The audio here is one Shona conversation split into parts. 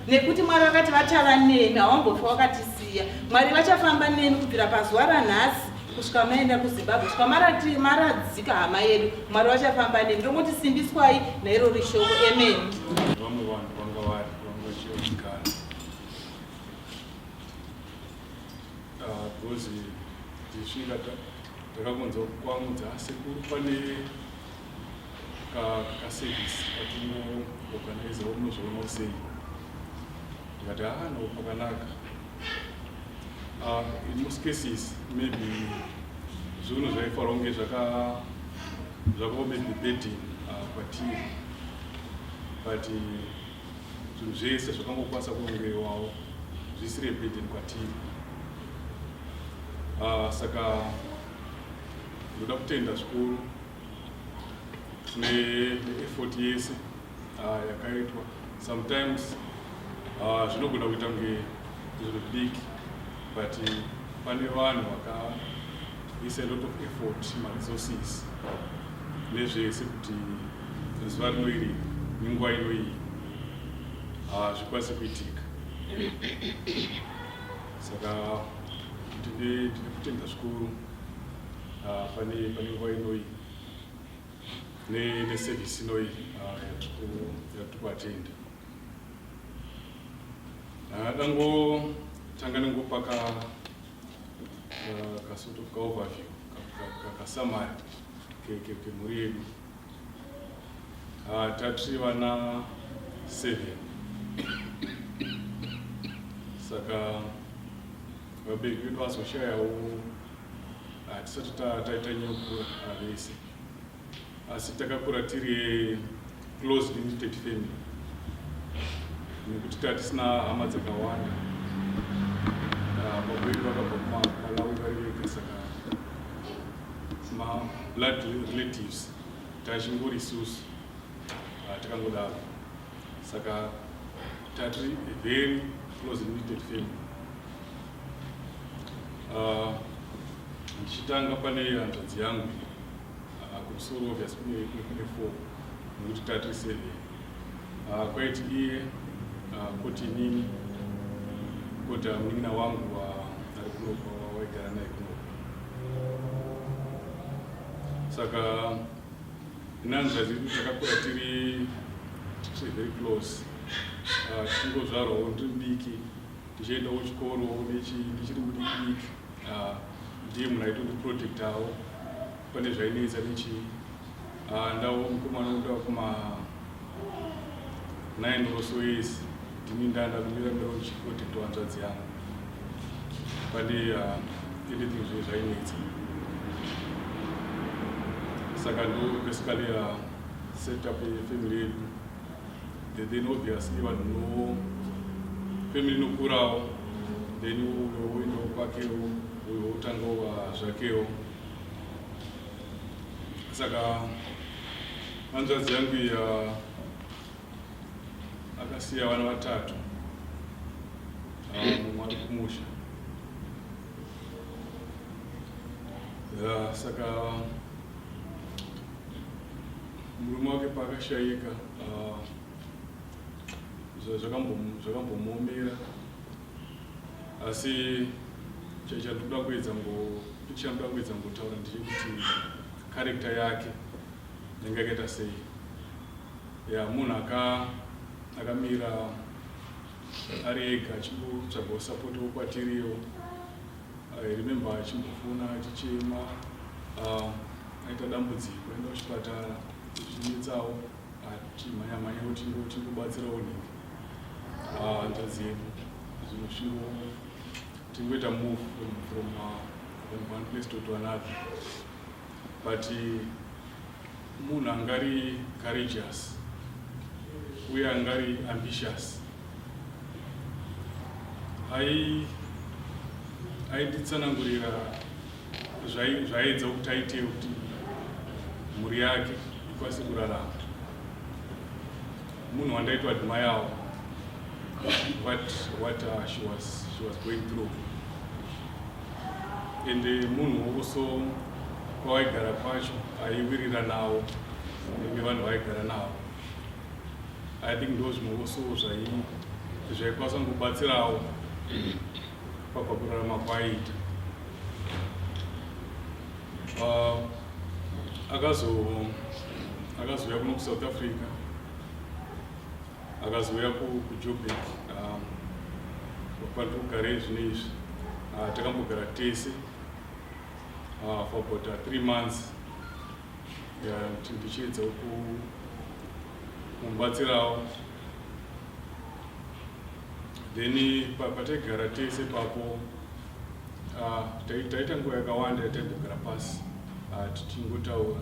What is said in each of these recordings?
nekuti Mwari vakati vachava nemi hawambofa wakatisiya. Mwari vachafamba nemi kubvira pazuva ranhasi kusvika maenda kuZimbabwe, kusvika maradzika hama yedu. Mwari vachafamba nemi. Ndongoti simbiswai nairo rishoko. Amen. Vamwe vanhu vanga vari vamwe vachionikana because ndisvika takakunza kwamudza sekuru pane kasevhisi katinoorganiza unozviona sei. Ndikati no pakanaka. In most cases maybe zvinhu zvaifanira kunge zvakawo maybe burden kwatiri, but zvinhu zvese zvakangokwanisa kurongewawo zvisiri burden kwatiri. Saka ndoda kutenda zvikuru neeffort yese yakaitwa. Sometimes zvinogona kuita kunge zvinhu big, but pane vanhu vakaisa a lot of effort, resources nezvese kuti zuva rino iri nenguva ino iyi zvikwanise kuitika. Saka tine kutenda zvikuru pane nguva ino iyi neservice ino iyi yatiri kuatenda. Dangotanga nengopa sort of overview, summary kemhuri yedu. Tatiri vana 7. Saka vabereki vedu vazoshayawo hatisati taita nyokura vese, asi takakura tiri close limited family nekuti tatisina hama dzakawanda. Baba vedu vakabva kuMalawi vari vega, saka blood relatives tachingori isusu takangodaro. Saka tatiri a very close limited family. Ndichitanga pane hanzvadzi yangu kumusoro obviously kune 4 nekuti tatiri 7. Kwaiti iye koti inini kuita munin'ina wangu ari kuno waigara naye kuno. Saka nanzva dziri takakura tiri very close. Tichingozvarwawo ndiri mudiki tichiendawo chikoro ndichiri mudiki ndiye munhu aitondiprotectawo pane zvainetsa nechii. Ndawo mukomana unoda kuma 9 or so years ndini ndanda kumira ndichiprotecta hanzvadzi yangu pane anything zvee zvainetsa. Saka ndo basically set up a family yedu. Then obviously vanhu no family inokurawo, then unoendawo kwakewo uyo utangawo zvakewo. Saka hanzvadzi yangu akasiya vana vatatu, mumwe ari kumusha. Saka murume wake paakashayika zvakambomuomera, asi chandinoda kuedza ngotaura ndechekuti karekta yake inenge yakaita sei. Munhu akamira ari ega achimbotsvagawo sapoti kwatiriyo. Remember achimbofuna achichema, aita dambudziko aenda kuchipatara zvichinetsawo, achimhanya-mhanyawo tingobatsirawo nhingi hanzvadzi yedu. Zvino tingoita move from one place to another, but munhu angari courageous uye angari ambitious ainditsanangurira zvaedza kuti aitewo kuti mhuri yake ikwanise kurarama. Munhu wandaitwa admire what she was going through, and munhu also kwawaigara kwacho aiwirira nawo nevanhu vaigara navo. I think those also zvaikwanisa kubatsirawo pakurarama kwaiita. Akazouya kuno kuSouth Africa, akazouya kuJoburg kwandiri kugara zvinezvi. Takambogara tese for about 3 months ndichiedza kumubatsirawo. Then pataigara tese papo taita nguva yakawanda yataimbogara pasi tichingotaura.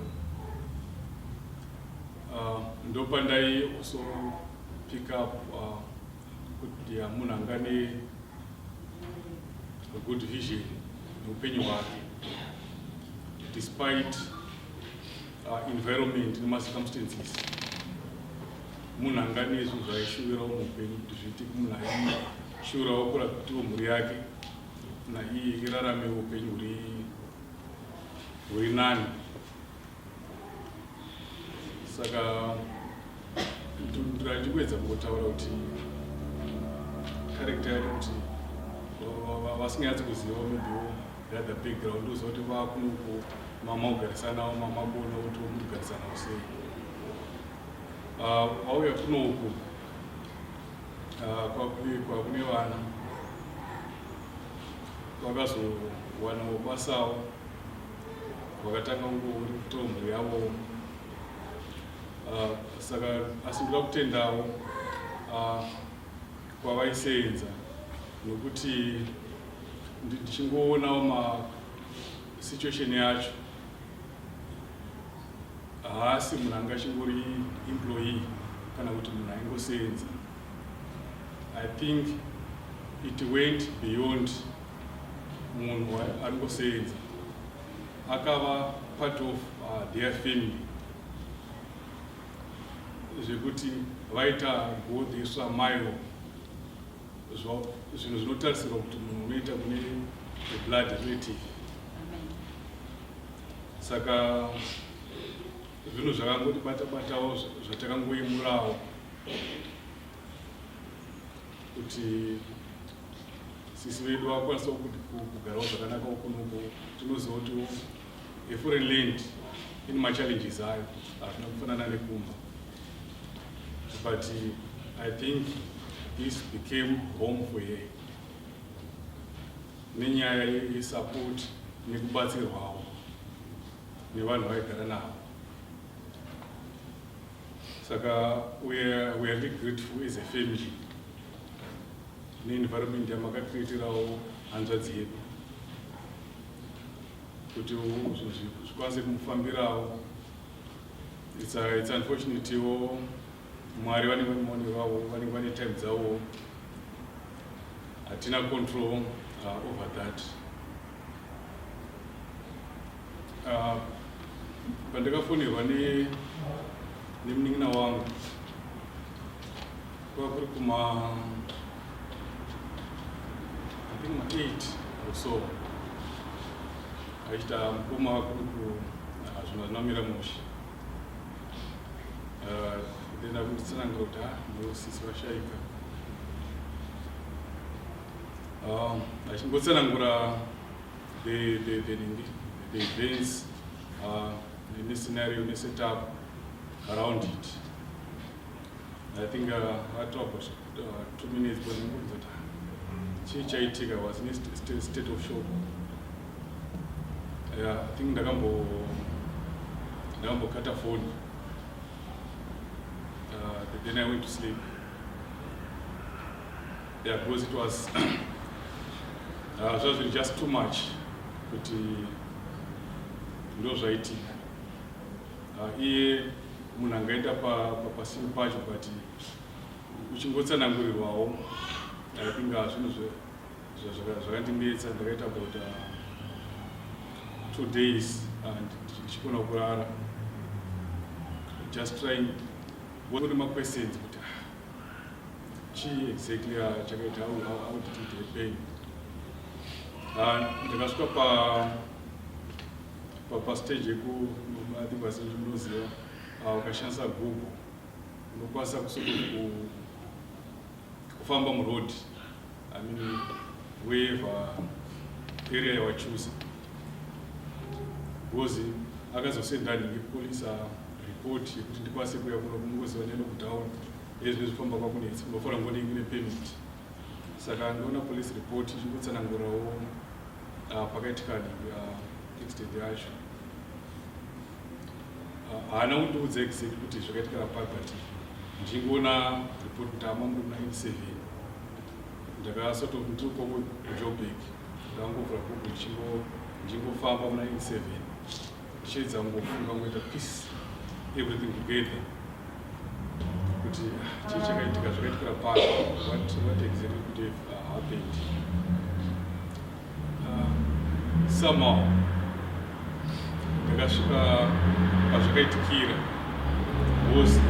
Ndopandai also pick up kuti munhu angane a good vision neupenyu hwake despite environment nemacircumstances. Munhu angane zvinhu zvaishuvirawo muupenyu kuti zviitike. Munhu aishuvirawo kuratiwo mhuri yake naiye irarame upenyu huri nani. Saka ndichikuedza kungotaura kuti karekta yake kuti vasinganyatsi kuzivawo maybe the background uziva kuti vakunuko mama ugarisanawo mama kuona kuti mugarisanawo sei. Wauya kunouku kwakune vana vakazowanawo basawo, vakatanga kungouri kutora mhuri yavo. Saka asi ndoda kutendawo kwavaisenza, nokuti ndichingoonawo situation yacho, haasi munhu anga chingori employee kana kuti munhu aingosenza. I think it went beyond munhu aringosenza, akava part of their family, zvekuti vaita go the extra mile. Zvinhu zvinotarisirwa kuti munhu unoita kune blood relative. Saka zvinhu zvakangoti bata-batawo zvatakangoimurawo kuti sisi vedu vakwanisa kugarawo zvakanaka ukunuku tinoziva kuti eforeign land ine machallenges ayo hazvina kufanana nekumba, but I think this became home for her nenyaya yesupport nekubatsirwawo nevanhu vaigara navo. Saka we are really grateful as a family ne-environment yamakacreatirawo hanzvadzi yedu kuti zvikwanise kumufambirawo. It's unfortunate iwo Mwari vanenge vane maonero avo, vanenge vane time dzavo, hatina control over that. Pandakafonerwa nemunin'ina wangu kwava kuri kuma I think ma 8 or so, achita mukoma wakuru zvinhu zvinomira mushe. Then I would tsanangira kuti ndosisi vashaika. Achingotsanangura the events, the scenario, the setup around it. I think I talked about 2 minutes, but I was in a state of shock. I think cut a phone. Then I went to sleep. Yeah, because it was just too much. But ndozvaitika. Iye munhu angaenda pasini pacho, but uchingotsanangurirwawo I think zvinhu zvakandinetsa. Ndakaita about 2 days and ndichikona kurara, just trying what were my questions, but exactly chakaita how did it happen. Ndakasvika pa stage yeku I think vasinjinoziva ukashandisa Google unokwanisa kufamba muroad, I mean wherever area yawachusa, because akazosenda ngepolice report yekuti ndikwanise kuya kuno kumuziva neno kutown ezvi zvifamba kwakunetsa unofanira ngonenge nepermit. Saka ndaona police report ichingotsanangurawo pakaitika extent yacho. Haana kundiudza exact kuti zvakaitikira pari, but ndichingoona report kuti ama muri 97 ndakasort of ndiri kwamwe kuJoburg, ndakangovhura Google ndichingofamba mu97 ndichiedza kungofunga ngoita peace everything together kuti chii chakaitika zvakaitikira pari, what exactly could have happened. Somehow ndakasvika pazvakaitikira Wozi,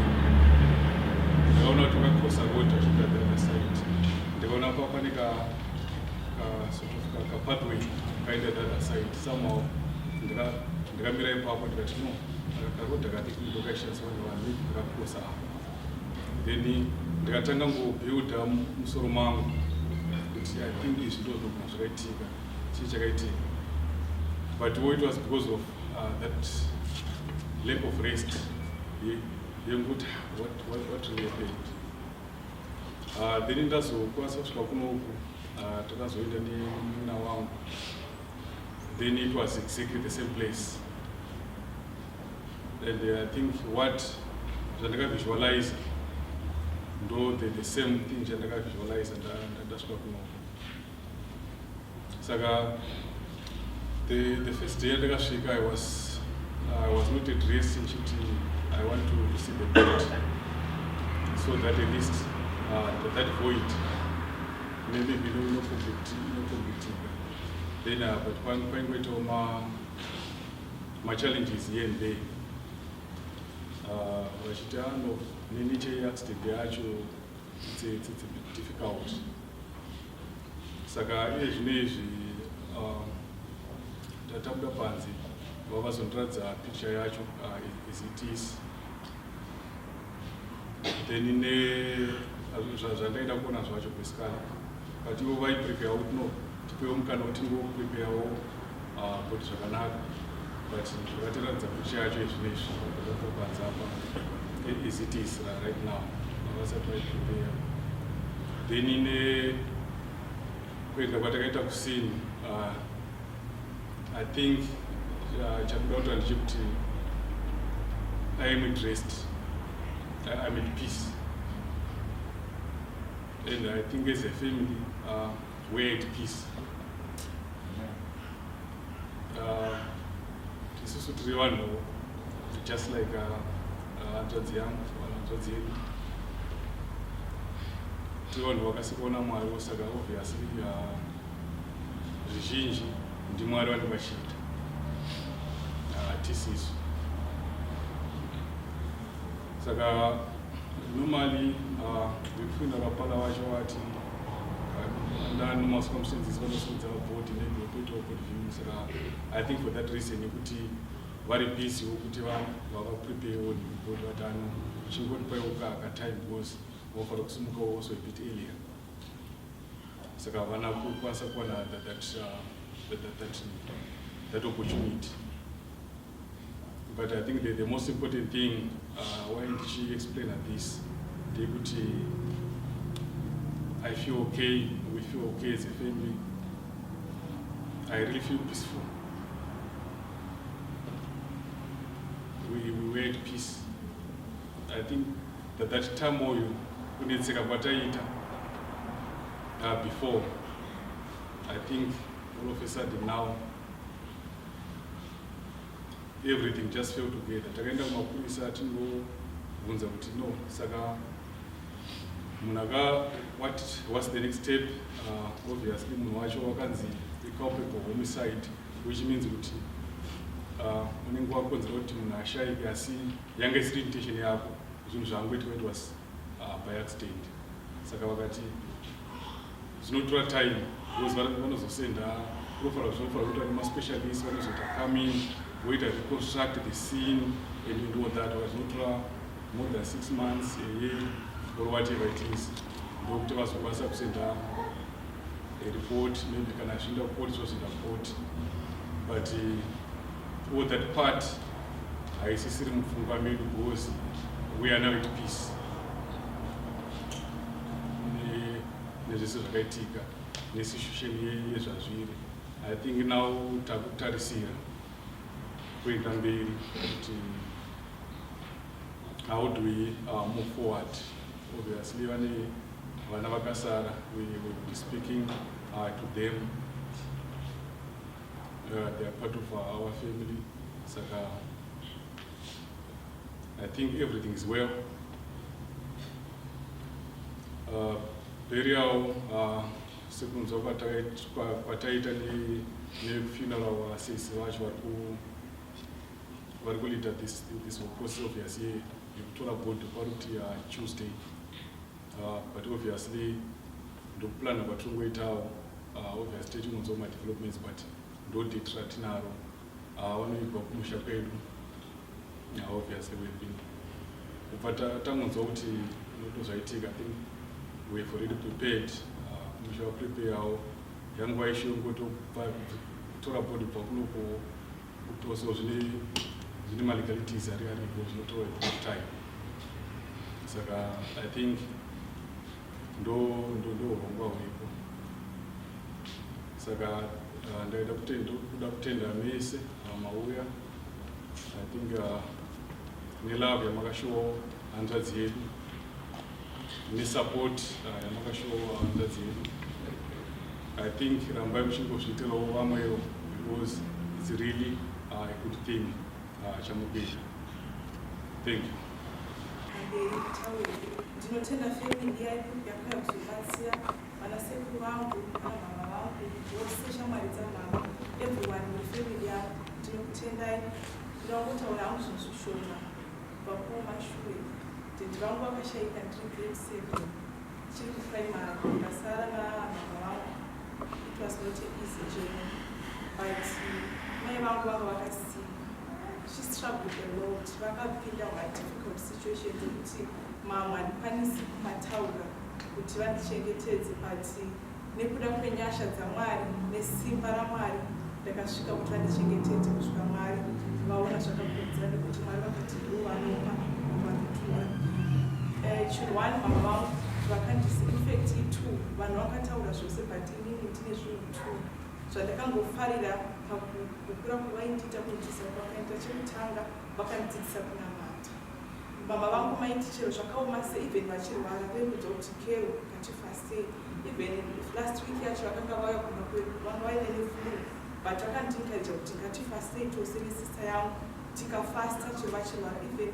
ndakaona kuti wakakrosa road achibva the other side. Ndikaona pane ka pathway kaenda the other side. Somehow ndikamira ipapo ndikati no, karoad akati ndokashandiswa nevanhu ndakakrosa apa. Then ndikatanga ngobuilda musoro mangu kuti I think izvi ndozvinogona zvakaitika, chii chakaitika. But it was because of that lack of rest. What really happened? Then ndazokwanisa kusvika kunoku takazoenda nemun'ina wangu. Then it was exactly the same place. And I think what zvandakavisualize ndo the same thing zvandakavisualize ndasvika kunoku. Saka the first day ndakasvika I was not at rest nchiti I want to see the bed so that at least that void maybe no completing. Then but pangoitawo ma challenges here and there. Vachiti no neniche accident yacho it's a bit difficult. Saka iye zvinezvi tabuda panze vakazondiradza picture yacho as it is. Then zvazvandaida kuona zvacho basically but ivo vaiprepare kuti no tipewo mukana kuti ngoprepare kuti zvakanaka, but zvakatiratidza kuti chacho izvinezvi panze apa as it is right now avasati vaiprepare. Then kuenda kwatakaita kusini, I think chakuda kuti handichikuti I am at rest, I'm at peace, and I think as a family we're at peace. Isusu tiri vanhu just like hanzvadzi yangu hanzvadzi yedu, tiri vanhu vakasikaona Mwari, saka obviously zvizhinji ndiMwari vanenge vachiita, hatisisu. Saka normally vekufuinda kapala vacho vati under normal circumstances vanosodza bhodi maybe wakuitawo board view. Saka I think for that reason yekuti vari busy wokuti vavapreparewo board vatano chingotipaiwo time because vanofanira kusumukawo also a bit earlier. Saka havana kukwanisa kuwana that opportunity. But I think the most important thing why did she explain this, I feel okay, we feel okay as a family. I really feel peaceful. We were at peace. I think that turmoil kunetseka kwataita before, I think all of a sudden now everything just fell together. Takaenda kumapurisa tinobvunza kuti no, saka munaka what's the next step? Obviously munhu wacho wakanzi culpable homicide, which means kuti unenge wakonzera kuti munhu ashaike, asi yanga isiri intention yako, zvinhu zvangoitika it was by accident. Saka vakati zvinotora time because vanozosenda zvinofanira kuti vane maspecialist vanozota come in wait and reconstruct the scene and you know that zvinotora more than 6 months, a year, or whatever it is. Ndokuti vazokwanisa kusenda a report, maybe kana zvinda court zvozinda court, but all that part haisisiri mupfungwa medu because we are now at peace. Nezvese zvakaitika nesituation yezvazviri, I think now takutarisira kuenda mberi kuti how do we move forward. Obviously vana vakasara, we will be speaking to them. They are part of our family. Saka I think everything is well. Burial sekunzwa kwataita nefuneral wasisi vacho vari kuita this whole process obviously yekutora body paruti Tuesday, but obviously ndokuplana kwatingoitawo obviously tichimunzwa ma-developments, but ndodate ratinaro vanoibva kumusha kwedu. Obviously we've been kubva tamunzwa kuti notozvaitika, I think we have already prepared. We shall prepare our young wife kutora body pakunoko kutoso zvine malegalities ari zvinotora a time. Saka I think ndo urongwa huripo. Saka ndaida kuda kutenda mese mauya. I think nelove yamakashowa hanzvadzi yedu, nesupport yamakashowa hanzvadzi yedu. I think rambai muchingozviitirawo vamwewo because it's really a good thing chamukuita. Thank you. Ndinotenda family yedu yakauya kuzobatsira vanasekuru vangu namama vangu vose shamwari dzamama, everyone mufamily yavo. Ndinokutendai, ndinotaura hangu zvinhu zvishoma kubva kumashure. Dad vangu vakashaika ndiri grade 7 chiri kuprimary, ndasara namama vangu. It was not an easy journey, but mai vangu vanga vakasiya. She struggled a lot. Vakapinda difficult situations kuti mama handikwanisi kumataura kuti vandichengetedze, but nekuda kwenyasha dzaMwari nesimba raMwari ndakasvika kuti vandichengetedze kusvika Mwari vaona zvakakodzera nekuti Mwari vakati ndivo vanopa vanotura. Chinhu 1 mama vangu vakandisi 2 vanhu vakataura zvose but inini ndine zvinhu 2 zvandakangofarira pakukura kwavaindiita kundidzidzisa kwakaita. Chekutanga vakandidzidzisa kunamata. Mama vangu maiti chero zvakaoma seivhen vachirwara veibudza kuti kero ngatifastei. Even last week yacho vakanga vauya kuna kwedu vanga vaine nefuru but vakandiencourage kuti ngatifastei tose nesista yangu tikafasta chero vachirwara. Even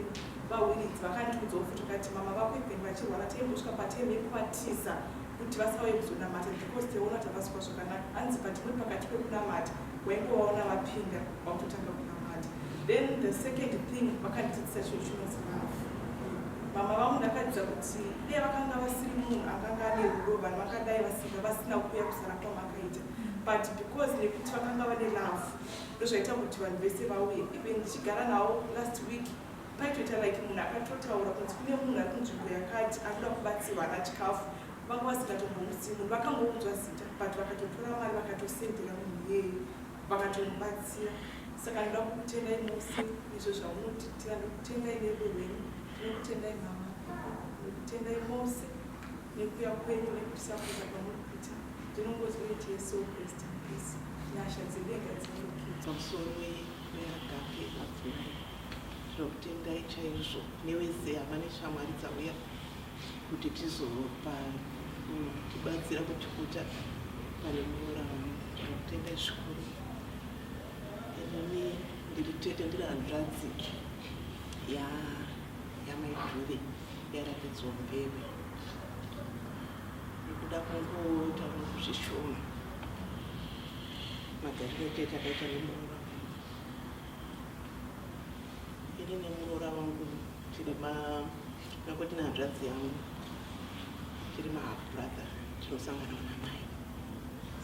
vawiridzi vakandiudzawo futi vakati mama vako even vachirwara taimbosvika patime yekuvatisa kuti vasauye kuzonamata because taiona kuti havasi zvakanaka. Hanzi but muri pakati pekunamata waingovaona vapinda vakutotanga kunamata. Then the second thing vakandidzidzisa chinhu chinonzi love. Mama vangu ndakadzidza kuti dei vakanga vasiri munhu akanga ane rudo vanhu vakadai vasinga vasina kuuya kusara kwamakaita but because nekuti vakanga vane love ndozvaita kuti vanhu vese vauye. Even ndichigara navo last week paitoita like munhu akatotaura kuti kune munhu ari kunzvimbo yakati anoda kubatsirwa nachikafu vanga vasingatombomusi munhu vakangounzwa zita but vakatotora mari vakatosendera munhu iyeye vakatomubatsira. Saka ndoda kukutendai mose izvo zvamunotiitira. Ndokutendai nerudo rwenyu, ndinokutendai mama, ndokutendai mose nekuuya kwenyu nekusakuza kwamuri kuita. Ndinongoti kuti Yesu Kristu peace nyasha dzedenga dzinokudza pamusoro weagape madzimai. Ndinokutendai chaizvo newese hama neshamwari dzauya kuti tizopa tibatsira kuchikuta pane muraramo. Ndinokutendai zvikuru. Inini ndiri tete ndiri hanzvadzi yamaidhuve yaratidzwa mbeve. Nekuda kungotaura kuzvishoma magariro tete akaita nemuroora. Ini nemuroora wangu tiri nangoti nehanzvadzi yangu tiri mahalf brother tinosanganawo namai.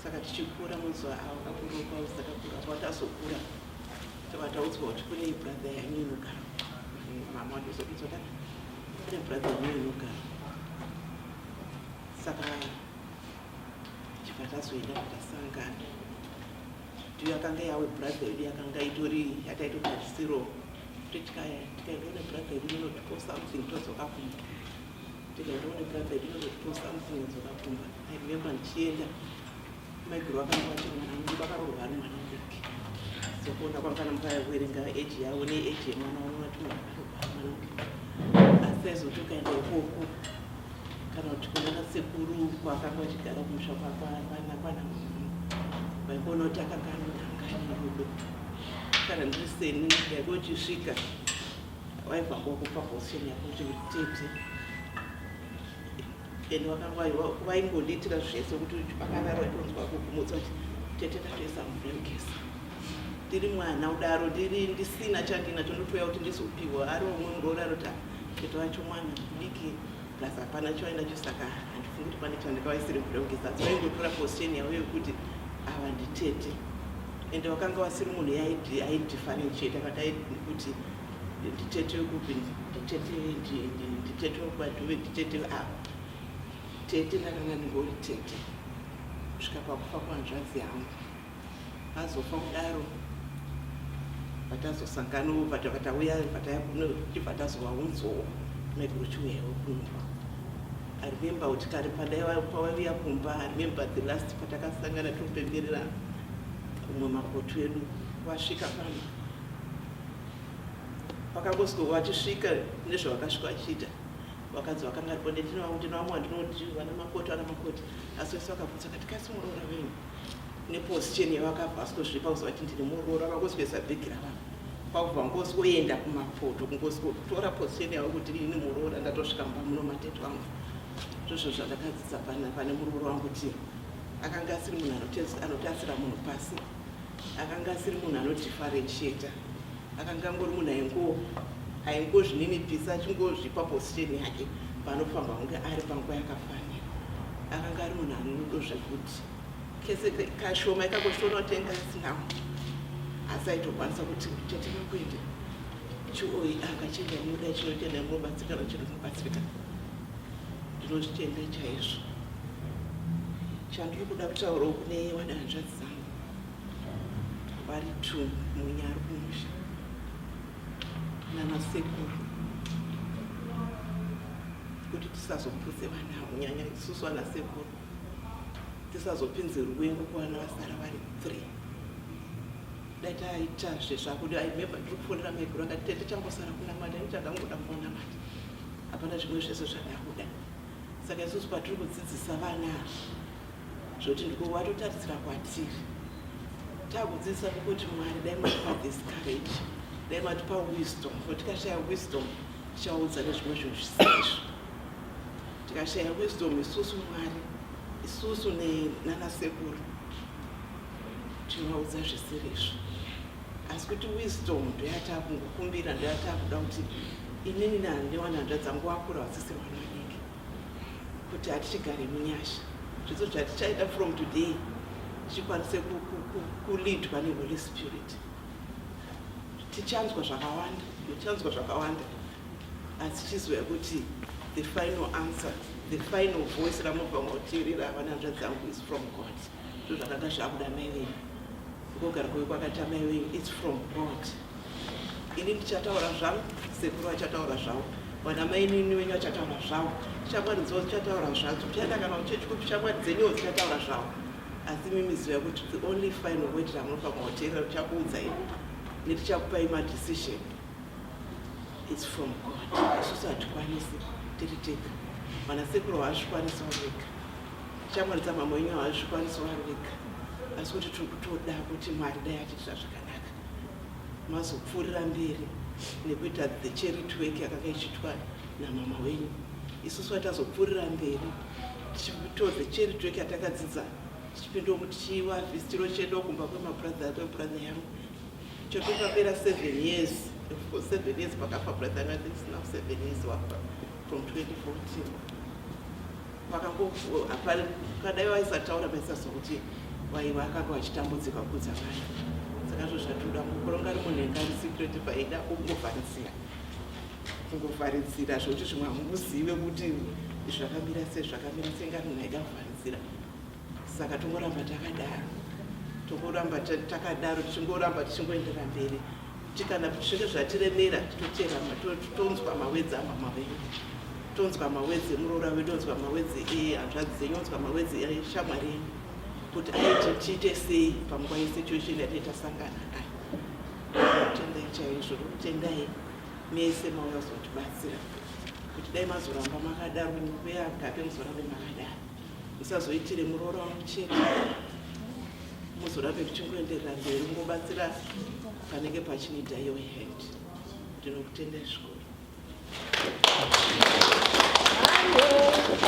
Saka tichikura muzuva avo kakuropa usakakura patazokura taudzwa kuti kune brother yangu inogara mama watozokudzwa kana kune brother yangu inogara. Saka chibva tazoenda kutasangana ndiyo yakanga yawe brother yedu yakanga yataitotarisiro kuti tikaenda une brother yedu inotipo something todzoka kumba. Tikaenda une brother yedu inotipo something yodzoka kumba. I remember ndichienda maiguru vakanga vati mwana wangu vakaroorwa ari mwana wake. Sokuona kwangana mukaverenga eji yavo neeji yemwana unoti mwana wakaroorwa ari mwana wake. Asi aizoti ukaenda ikoko kana kuti kuna nasekuru kwakanga vachigara kumusha kwana vaikuona kuti akanga anodanganya rudo. Kana ndiri seni yaiko uchisvika waibva ngokupa position yako kuti tete ende vakanga vaingondiitira zvese kuti pakanaro vaitonzwa kugumudza kuti tete tatoisa murengesa ndiri mwana udaro ndisina chandinacho ndotoya kuti ndizopiwa ari umwe muroora roti tete wacho mwana mudiki plus hapana choainacho. Saka handifungi kuti pane chandikavaisire murengesa asi vaingotora position yavo yekuti ava nditete ende wakanga wasiri munhu aidifferentiate akadai kuti nditete wekupi nditete wekwadhuve nditete tete ndakanga ndingori tete kusvika pakufa kwanzvadzi yangu. Azofa kudaro vatazosanganawo vatauya chibva tazovaunzwawo nekuruchiuyawo kumba. I remember kuti kare pavauya kumba, I remember the last patakasangana topemberera umwe mapoto edu wasvika pano vakangosiko vachisvika nezvavakasvika vachiita vakadzi vakanga ripo ndinowamwa ndinoti vana makoti asi vese vakabvunza kati kasi muroora venyu neposition yavakabva asitozvipa kuziva kuti ndine muroora vakangosikoisa bhegi ravanhu kwakubva ngosikoenda kumapoto kungosikotora position yavo kuti ini muroora ndatosvika mba muno matete vangu. Zvozvo zvandakadzidza pane muroora wangu kuti akanga asiri munhu anotasira munhu pasi, akanga asiri munhu anodifferentiata, akanga angori munhu aingozvininipisa achingozvipa position yake panofamba kunge ari panguva yakafanira. Akanga ari munhu anorudo zvekuti kese kashoma ikangoshoona kuti enga asinawo asi aitokwanisa kuti tete makuende chioi akachienda muda chinotenda munobatsirikana chinomubatsirika. Ndinozvitenda chaizvo chandiri kuda kutaurawo kune wadanzvadzi dzangu vari 2 munyari kumusha nanasekuru kuti tisazopudze vana kunyanya isusu vanasekuru tisazopinze ruvengo kuvana vasara vari 3 dai taitazve zvakuti aimemba ndiri kufundira maiguru akati tete chambosara kunamata nichandangoda mbonamata hapana zvimwe zvese zvadakuda saka isusu patiri kudzidzisa vana zvoti ndikuwatotaridzira kwatiri takudzidzisa kuti Mwari dai matipa this courage dai matipa wisdom for tikashaya wisdom tichaudza nezvimwe zvinhu zvisizvo tikashaya wisdom isusu Mwari isusu nanasekuru tinoudza zvisirizvo asi kuti wisdom ndoyatakungokumbira ndoyatakuda kuti inini newanhandra dzangu wakura vadzise vana vadiki kuti hatichigare munyasha zviso zvatichaita from today tichikwanise kulidwa neHoly Spirit tichanzwa zvakawanda asi tichiziva kuti the final answer the final voice ramobva mautiri ravanhandra dzangu is from God ndo zvakanga zvakuda mai venyu kugara kwe kwakata mai venyu it's from God ini ndichataura zvangu sekuru achataura zvavo vana mai nini venyu vachataura zvavo shamwari dzavo dzichataura zvadzo tichaenda kana kuchechi kuti shamwari dzenyu dzichataura zvavo asi mimi ziva kuti the only final word ramunopa mautera richakuudzai netichakupai madecision it's from God isusu hatikwanisi tiri tega vanasekuru havazvikwanisa vega shamwari dzamama wenyu havazvikwanisa vega asi kuti tiri kutoda kuti Mwari dai atiitira zvakanaka mazopfuurira mberi nekuita the charity work yakanga ichiitwa namama wenyu isusu atazopfuurira mberi tichito the charity work yatakadzidza tichipinda tichivavhistiro chedu kumba kwemabradha yangu chotokapera 7 years for 7 years pakafa brother anga this now 7 years wafa from 2014 vakangopari kadai vaisataura vaisazwa kuti vaiva akanga vachitambudzika kudza vanhu saka zvo zvatoda mukuronga rimunhenga risecret paida kungovharidzira zvokuti zvimwe hamuzive kuti zvakamira sei ngari munhu aida kuvharidzira saka tongoramba takadaro tichingoramba tichingoendera mberi tikana zvinge zvatiremera titoterama tonzwa mawedzi amama venyu tonzwa mawedzi emuroora wedu onzwa mawedzi ehanzvadzi dzenyu onzwa mawedzi eshamwari yenyu kuti aiti tiite sei panguva yesituation yatei tasangana nayo tendai chaizvo tendai mese mauya kuzotibatsira kuti dai mazoramba makadaro veagape muzorambe makadaro musazoitire muroora wangu chete muzorambe kuchingoenderera mberi mungobatsira panenge pachinida your hand ndinokutendai zvikuru Go, go, go!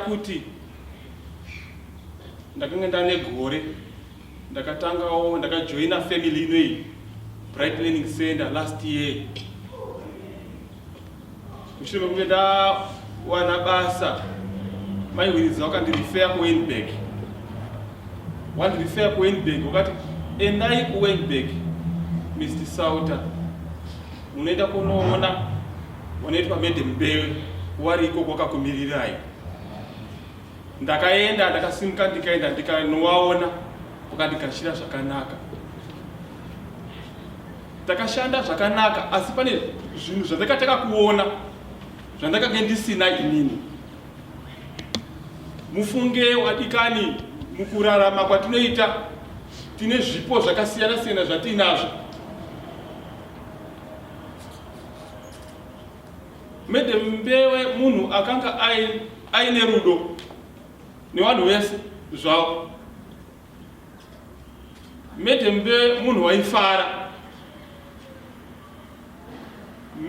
kuti ndakanga ndane gore ndakatangawo ndakajoina family inoi Bright Learning Center last year. Mushure mekunge ndawana basa maiwiridza wakandirifeya kuWeinberg. Wandirifeya kuWeinberg wakati endai kuWeinberg Mr. Sauter munoenda kunoona wanoitwa Madam Mbewe wariko kwakakumirirai. Ndakaenda ndakasimuka ndikaenda ndikanowaona wakandikashira zvakanaka. Takashanda zvakanaka asi pane zvinhu zvandakataka kuona zvandakanga ndisina inini. Mufunge wadikani mukurarama kwatinoita tine zvipo zvakasiyana siyana zvatinazvo. Madam Mbewe munhu akanga aine rudo nevanhu vese zvavo. Madam Mbewe munhu waifara.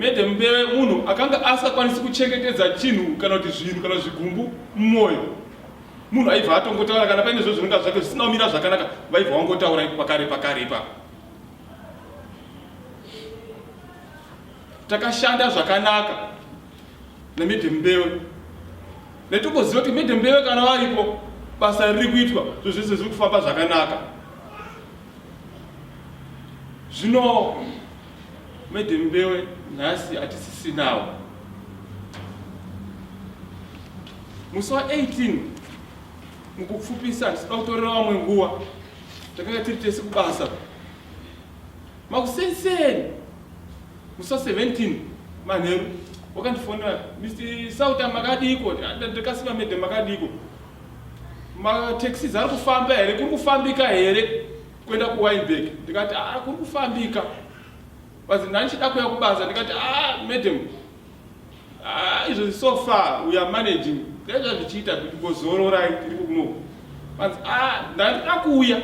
Madam Mbewe munhu akanga asakwanisi kuchengetedza chinhu kana kuti zvinhu kana zvigumbu mumwoyo. Munhu aibva atongotaura kana paine zvinonga zvake zvisina kumira zvakanaka vaibva wangotaura pakarepa. Takashanda zvakanaka naMadam Mbewe. Netokoziva kuti Madam Mbewe kana varipo basa riri kuitwa zvose zviri kufamba zvakanaka. Zvino Madam Mbewe nhasi hatisisinawo. Musi wa18 mukupfupisa ndisida kutorera vamwe nguva takanga tiri tese kubasa. Makusenseni musi wa17 manheru wakandifonera Mr. Sauter makadiko ndakasiva Madam makadiko. Mataxis ari kufamba here kuri kufambika here kuenda kuWeinberg. Ndikati kuri kufambika. Basi ndanichida kuya kubasa ndikati Madam izvo so far we are managing. Ndezva zvichiita kuti bozororai tiri kuno. Basi ndandida kuuya.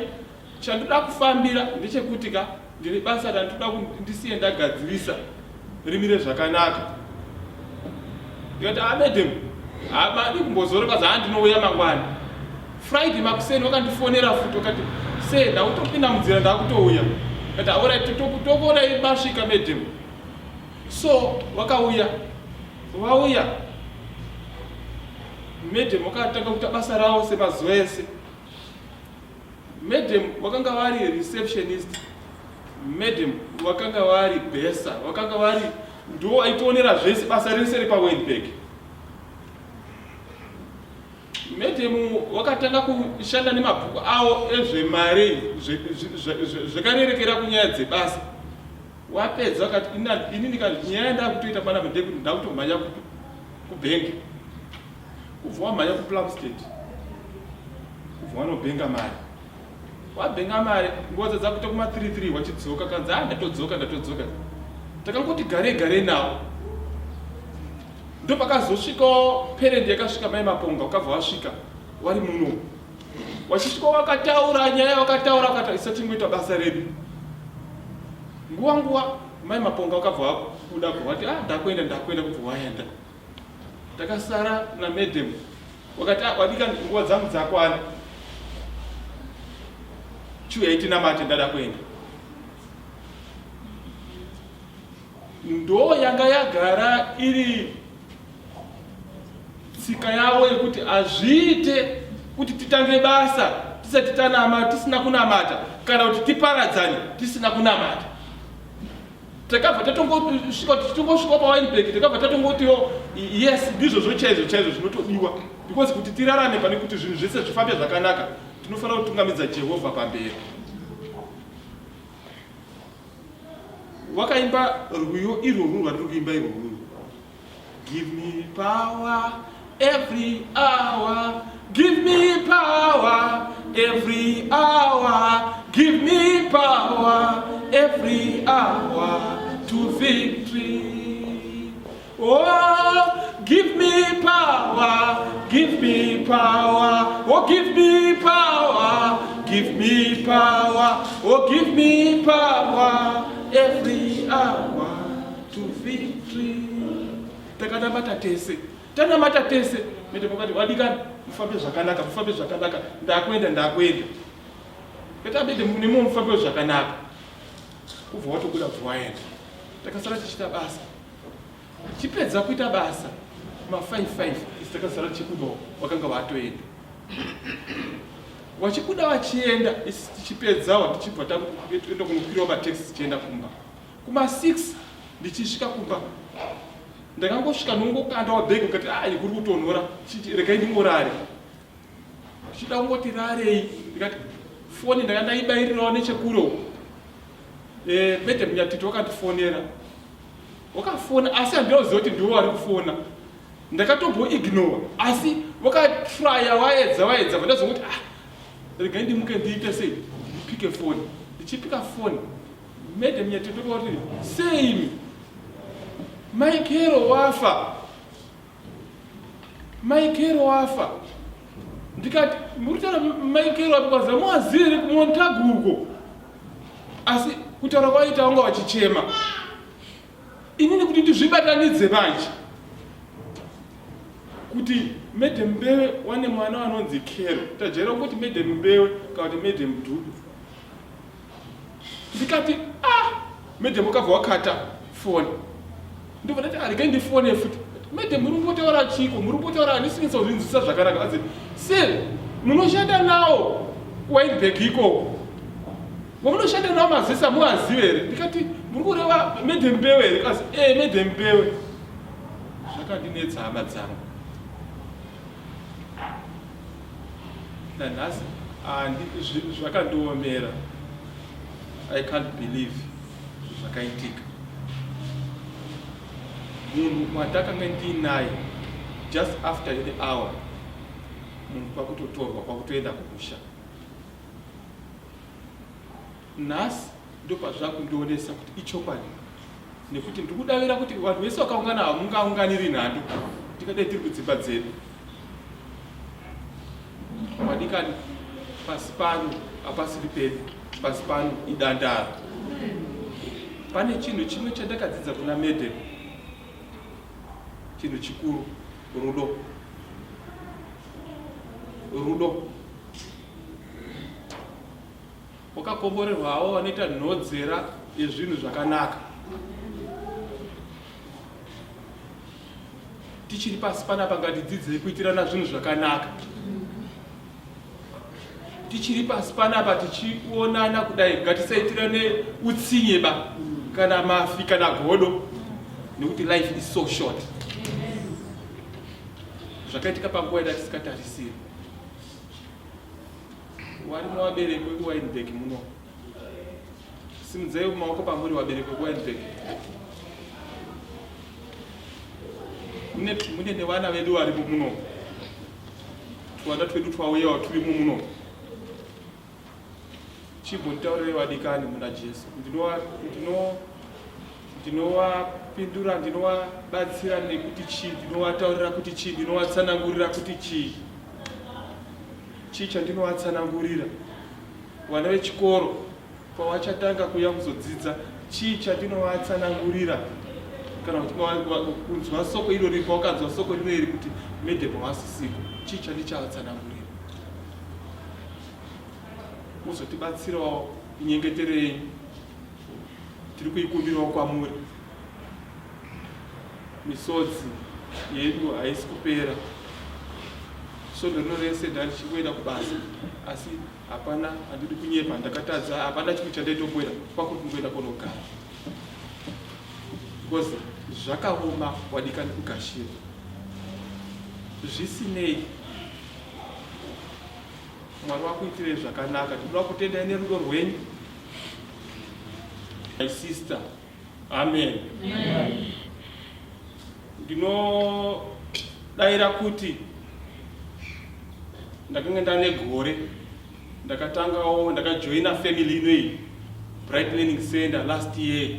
Chandoda kufambira ndechekuti ndine basa randoda ndisiye ndagadzirisa rimire zvakanaka. Ndikati Madam madi kumbozora basi ndinouya mangwana. Friday makuseni wakandifonera futi wakati ndakutopinda munzira ndakutouya. Kati alright tokuona masvika Madam. So wakauya. Wauya Madam wakatanga kuita basa ravo semazuva ese. Madam wakanga vari receptionist. Madam wakanga vari besa. Wakanga vari ndo aitoonera zvese basa rese repaWeinberg. Madam wakatanga kushanda nemabhuku avo ezvemari zvakarerekera kunyaya dzebasa. Wapedza wakati inini nyaya ndakutoita pana mudheki kuti ndakutomhanya kubhengi. Kubva wamhanya kuPlumstead. Kubva wanobhenga mari. Wabhenga mari nguva dzakuita kuma33 wachidzoka kanzi ndatodzoka. Takangoti gare nawo. Ndo pakazosvikawo parent yakasvika mai Maponga ukabva wasvika wari muno. Wachisvika wakataura nyaya wakataura wakati isati ngoita basa redu. Nguwa mai Maponga wakabva kuda kuwati ndakwenda kubva waenda. Takasara na Madam wakati wadika nguva dzangu dzakwana. Chiuya itinamate ndada kuenda. Ndo yanga yagara iri tsika yavo yekuti azviite kuti titange basa tisati tanamata tisina kunamata kana kuti tiparadzane tisina kunamata. Takabva tatongosvika paWeinberg takabva tatongotiwo yes ndizvo chaizvo zvinotodiwa because kuti tirarame pane kuti zvinhu zvese zvifambe zvakanaka tinofanira kutungamidza Jehovha pamberi. Wakaimba rwiyo irworwu rwatiri kuimba irworwu. Give me power every hour. Give me power every hour. Give me power every hour to victory. Oh, give me power. Give me power. Oh, give me power. Give me power. Oh, give me power every hour to victory. Tanamata tese Madam akati wadikani mufambe zvakanaka ndakwenda kata madam nemo mufambe zvakanaka kubva watobuda bvawaenda takasara tichita basa chipedza kuita basa ma5 takasara tichikudawo wakanga watoenda wachibuda wachienda isi tichipedzawo tichibva toenda kunokwirawo mataxi tichienda kumba kuma6 ndichisvika kumba ndakangosvika nongokanda bhegi ukati kuri kutonhora regai ndingorare chida kungoti rarei ndikati foni ndakandaibayirirawo nechekuro madam Nyatiti wakandifonera wakafona asi handinoziva kuti ndiwo wari kufona ndakatomboignora asi wakatrya waedza vandazoti regai ndimuke ndiite sei ndipike foni ndichipika foni madam Nyatiti kuti sei Maikero wafa ndikati muritaura Maikero apikwaza muwazire kumontaguko asi kutaura kwaita wanga wachichema inini kuti ndizvibatanidze manje kuti Madam Mbewe wane mwana wanonzi Kero tajaira kuti Madam Mbewe kana kuti Madam Dhudu ndikati Madam wakabva wakata foni ndobva ndati regai ndifone futi Madam muri kumbotaura chiko muri kumbotaura handisingisa kuzvinzwisisa zvakanaka asi se munoshanda nawo Weinberg ikoko wamunoshanda nawo mazisa muwazive here ndikati muri kureva Madam Mbewe here kasi Madam Mbewe zvakandinetsa hama dzangu nanhasi zvakandiomera I can't believe zvakaitika munhu watakanga ndinaye just after an hour munhu kwakutotorwa kwakutoenda kumusha nhasi ndopazvakundionesa kuti ichokwadi nekuti ndikudavira kuti vanhu vese vakaungana hamungaunganiri nhando tikadai tiri kudzimba dzedu madikani pasi pano hapasiri pedu pasi pano idandaro pane chinhu chimwe chandakadzidza kuna Madam chinhu chikuru rudo wakakomborerwawo vanoita nhodzera yezvinhu zvakanaka tichiri pasi panapa ngatidzidzei kuitirana zvinhu zvakanaka tichiri pasi panapa tichionana kudai ngatisaitirane utsinyeba kana mafi kana godo nekuti life is so short zvakaitika panguva ida tisikatarisiri warimo waberekwe kuWeinberg muno simudzai mumaoko pamuri waberekwe kuWeinberg mune nevana vedu varimo muno twanda twedu twauyawo turimo muno chimbonditaurire vadikani muna Jesu ndinovapindura ndinovabatsira nekuti chii ndinovataurira kuti chii ndinovatsanangurira kuti chii chandinovatsanangurira vana vechikoro pavachatanga kuuya kuzodzidza chii chandinovatsanangurira kana kuti kunzwa soko iro riri pawakanzwa soko rino iri kuti Madam wasisiko chii chandichavatsanangurira uzotibatsirawo inyengeterei tiri kuikumbirawo kwamuri misodzi yedu haisi kupera svondo rino rese ndarichikuenda kubasa asi hapana handidi kunyepa ndakatadza hapana chinhu chandaitomboenda kwakuti ndingoenda kunogara because zvakaoma wadikani kugashira zvisinei Mwari wakuitirei zvakanaka tinoda kutendai nerudo rwenyu my sister amen ndinodaira kuti ndakanga ndane gore ndakatangawo ndakajoina family inoi Bright Learning Center last year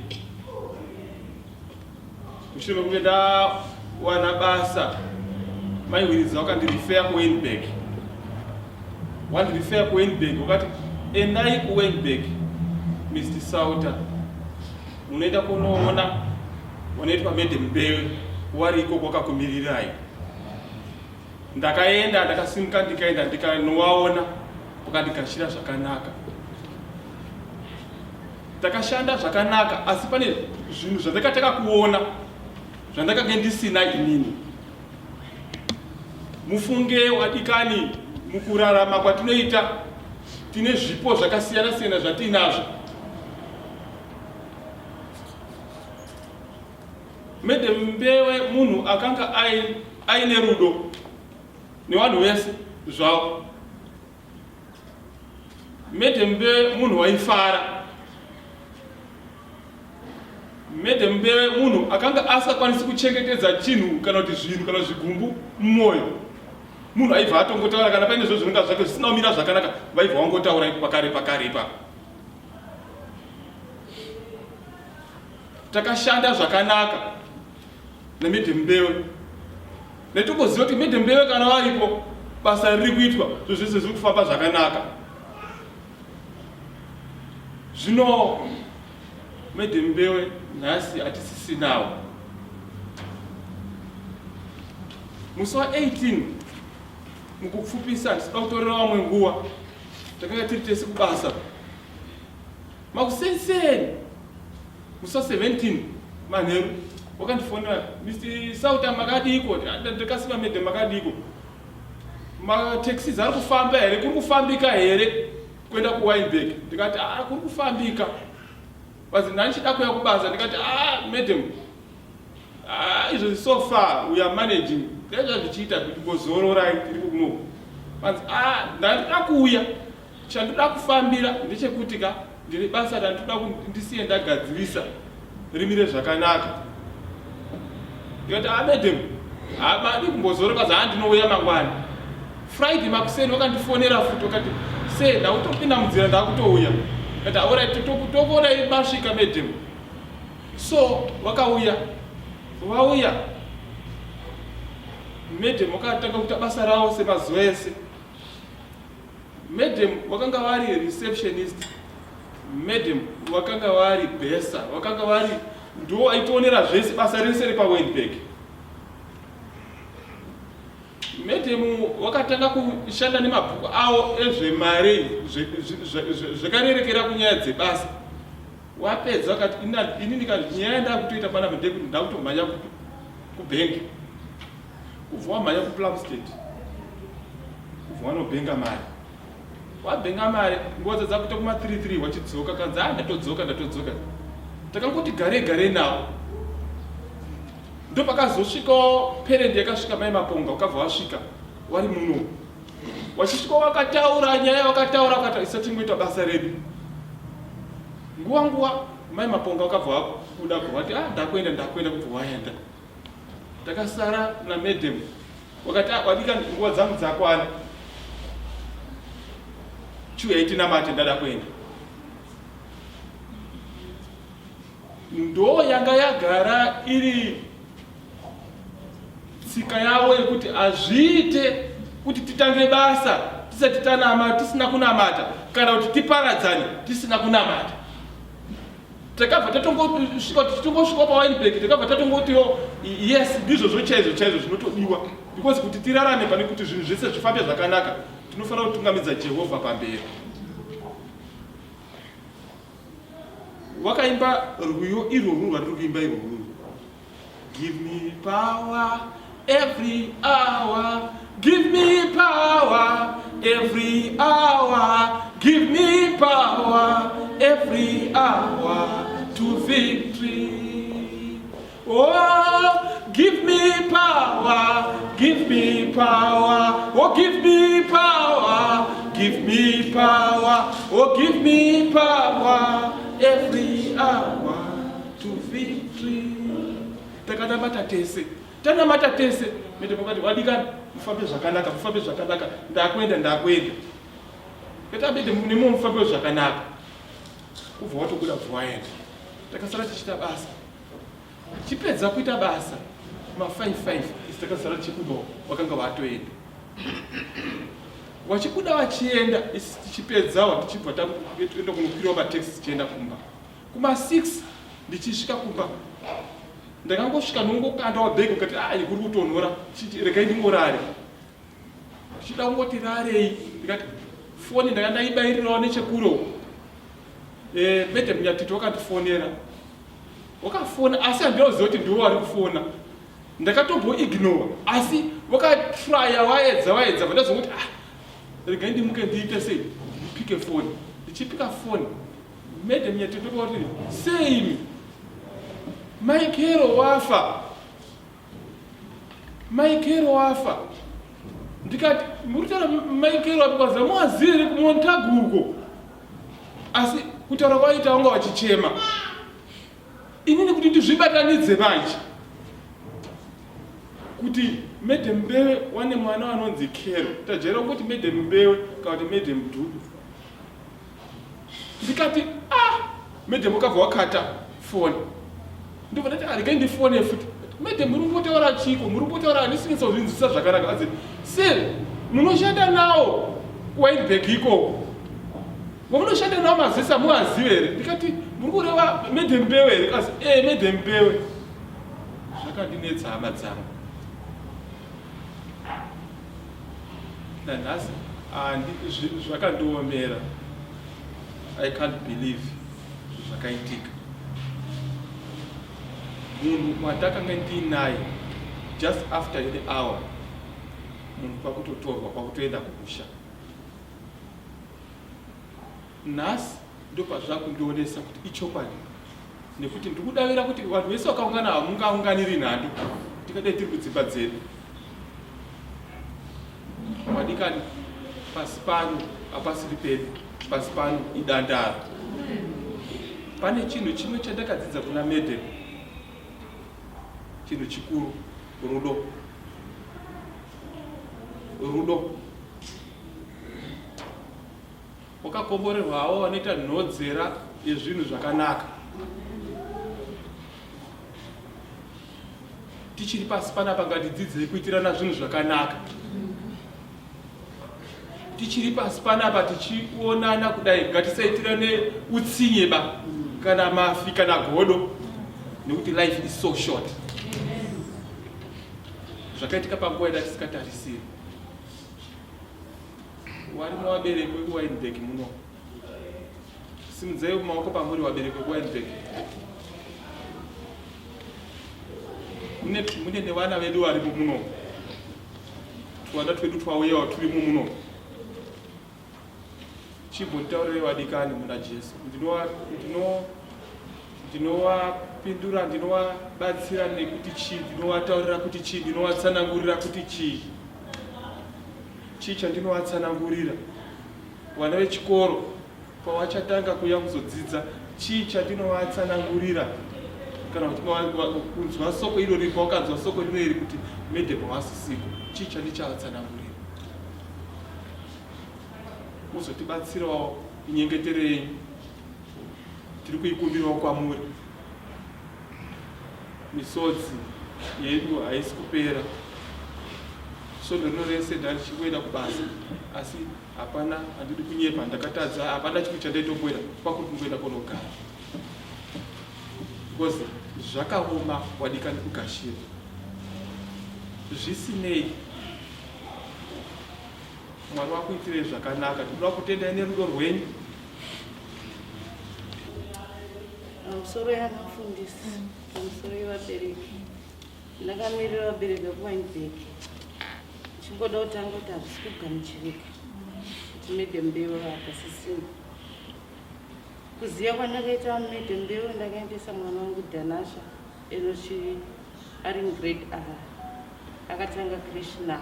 mushure mekunge ndawana basa maiwiridza wakandirifeya kuWeinberg wandirifeya kuWeinberg wakati endai kuWeinberg Mr. Sauter munoenda kunoona wanoitwa Madam Mbewe wariko kwakakumirirai ndakaenda ndakasimuka ndikaenda ndikanowaona vakandikashira zvakanaka. Takashanda zvakanaka, asi pane zvinhu zvandakataka kuona zvandakanga ndisina inini. Mufunge wadikani mukurarama kwatinoita tine zvipo zvakasiyana siyana zvatinazvo. Madam Mbewe munhu akanga aine rudo nevanhu vese zvavo. Madam Mbewe munhu waifara. Madam Mbewe munhu akanga asakwanisi kuchengetedza chinhu kana kuti zvinhu kana zvigumbu mumwoyo. Munhu aibva atongotaura kana paine zvinonga zvake zvisina kumira zvakanaka, vaibva wangotaura pakarepa. Takashanda zvakanaka naMadam Mbewe. Netokoziva kuti Madam Mbewe kana varipo basa riri kuitwa zvose zviri kufamba zvakanaka. Zvino Madam Mbewe nhasi hatisisinawo. Musi wa18 mukupfupisa ndisida kutorera vamwe nguva takanga tiri tese kubasa. Makusenseni musi wa17 manheru wakandifonera, Mr. Sauta makadiko, ndakasiva Madam makadiko. Mataxis ari kufamba here, kuri kufambika here kuenda kuWynberg. Ndikati kuri kufambika. Basi ndanichida kuya kubasa, ndikati Madam izvo so far we are managing. Ndezva zvichiita kuti ngozororai tiri kuno. Basi ndandida kuuya. Chandoda kufambira ndechekuti ndine basa randoda ndisiye ndagadzirisa rimire zvakanaka. Ndikati Madam madi kumbozoroka zvaandinouya mangwana. Friday makuseni wakandifonera futi wakati se ndakutopinda munzira ndakutouya. Ndikati alright tokuona masvika Madam. So wakauya. Vauya Madam wakatanga kuita basa ravo semazuva ese. Madam wakanga vari receptionist. Madam wakanga vari besa. Wakanga vari ndo aitoonera zvese basa rese repaWynberg. Madam wakatanga kushanda nemabhuku avo ezvemari zvakarerekera kunyaya dzebasa. Wapedza wakati ini nyaya ndakutoita pana ndekuti ndakutomhanya kubhengi. Kubva wamhanya kuPlumstead. Kubva wanobhenga mari. Wabhenga mari nguva dzakuita kuma33 wachidzoka kanzi ndatodzoka. Takangoti gare nawo. Ndo pakazosvikawo parent yakasvika Mai Maponga, ukabva wasvika wari muno. Wachisvika wakataura nyaya wakataura isatingoita basa redu. Nguwa Mai Maponga wakabva kuda kuti ndakwenda kubva waenda. Takasara na Madam. Wakati wadika nguva dzangu dzakwana. Chuya itina mate ndada kuenda. Ndo yanga yagara iri tsika yavo yekuti azviite kuti titange basa tisati tanamata tisina kunamata kana kuti tiparadzane tisina kunamata. Takabva tatongosvika paWynberg, takabva tatongotiwo yes ndizvo chaizvo zvinotodiwa, because kuti tirarame pane kuti zvinhu zvese zvifambe zvakanaka tinofanira kutungamidza Jehovha pamberi. Wakaimba rwiyo irworwu rwatiri kuimba irworwu. Give me power every hour. Give me power every hour. Give me power every hour to victory. Oh, give me power. Give me power. Oh, give me power. Give me power. Oh, give me power every hour to victory. Takadamata tese. Tanamata tese. Medemokati wadikani mufambe zvakanaka. Ndakwenda. Ketabide munimo mufambe zvakanaka. Kubva watobuda bvawaenda. Takasara tichita basa. Chipedza kuita basa. Ma5 isi takasara chikudo wakanga watoenda. Wachikuda wachienda isi tichipedza watichibva takuenda kunokwira mataxi tichienda kumba. Kuma6 ndichisvika kumba. Ndakangosvika nongokanda wabhegi ukati kuri kutonhora regai ndingorare. ndichida kungoti rarei, ndikati foni ndakandaibairirawo nechekuro. Madam Nyatiti wakandifonera, wakafona asi handinoziva kuti ndiwo wari kufona. Ndakatomboignore asi wakatrya waedza vandazongokuti regai ndimuke ndiite sei, ndipike foni. Ndichipika foni, Madam Nyatiti wakati sei Michael wafa. Ndikati muritaura Michael wafa muwazire kumontaguko. Asi kutaura kwaita wanga wachichema. Inini kuti ndizvibatanidze manje. Kuti Madam Mbewe wane mwana wanonzi Kero. Tajera kuti Madam Mbewe kana kuti Madam Dudu. Ndikati Madam wakabva wakata foni. Ndobva ndati regai ndifone futi. Madam muri kumbotaura chiko, muri kumbotaura handisingisa kuzvinzwisisa zvakanaka. Asi sir, munoshanda nawo Weinberg ikoko. Wamunoshanda nawo mazisa muwazive here. Ndikati muri kureva Madam Mbewe here. Asi Madam Mbewe. Zvakandinetsa hama dzangu. Nanhasi zvakandiomera. I can't believe zvakaitika. Munhu watakanga ndinaye just after the hour munhu kwakutotorwa kwakutoenda kumusha. Nhasi ndopazvakundionesa kuti ichokwadi, nekuti ndikudavira kuti vanhu vese vakaungana hamungaunganiri nhando tikadai tiri kudzimba dzedu. Madikani pasi pano hapasiri pedu, pasi pano idandaro. Pane chinhu chimwe chandakadzidza kuna Madam, chinhu chikuru, rudo. Wakakomborerwawo wanoita nhodzera yezvinhu zvakanaka. Tichiri pasi panapa ngatidzidzei kuitirana zvinhu zvakanaka. Tichiri pasi panapa tichionana kudai ngatisaitirane utsinye kana mafi kana godo, nekuti life is so short. Zvakaitika panguva yatisingatarisiri. Warimo waberekwe kuWeinberg muno. Simudzai mumaoko pamuri waberekwe kuWeinberg. Mune nevana vedu varimo muno. Twana twedu twauyawo turimo muno. Chimbonditaurire vadikani muna Jesu. Ndinowapindura, ndinowabatsira nekuti chii, ndinowataurira kuti chii, ndinowatsanangurira kuti chii. Chii chandinowatsanangurira. Vana vechikoro pavachatanga kuuya kuzodzidza, chii chandinowatsanangurira. Kana kunzwa soko irori pawakanzwa soko rinoiri kuti Madam wasisiko, chii chandichavatsanangurira. Muzotibatsirawo inyengeterei, tiri kuikumbirawo kwamuri. Misodzi yedu haisi kupera. Sono rese ndarichikuenda kubasa, asi hapana, handidi kunyepa, ndakatadza, hapana chimwe chandaitombwera, kwakuri kungoenda kunogara. Because zvakaoma wadikani kugashira. Zvisinei, Mwari wakuitirei zvakanaka, tinoda kutendai nerudo rwenyu. Pamusoro yavafundisi, pamusoro yevabereki, ndakamirira vabereki vekuWeinberg. Chingoda kutanga kuti hazvisi kugamuchirika kuti Madam Mbewe hapasisina. Kuziya kwandakaita Madam Mbewe, ndakaendesa mwana wangu Dhanasha Enochi ari mugrade R, akatanga Krishna.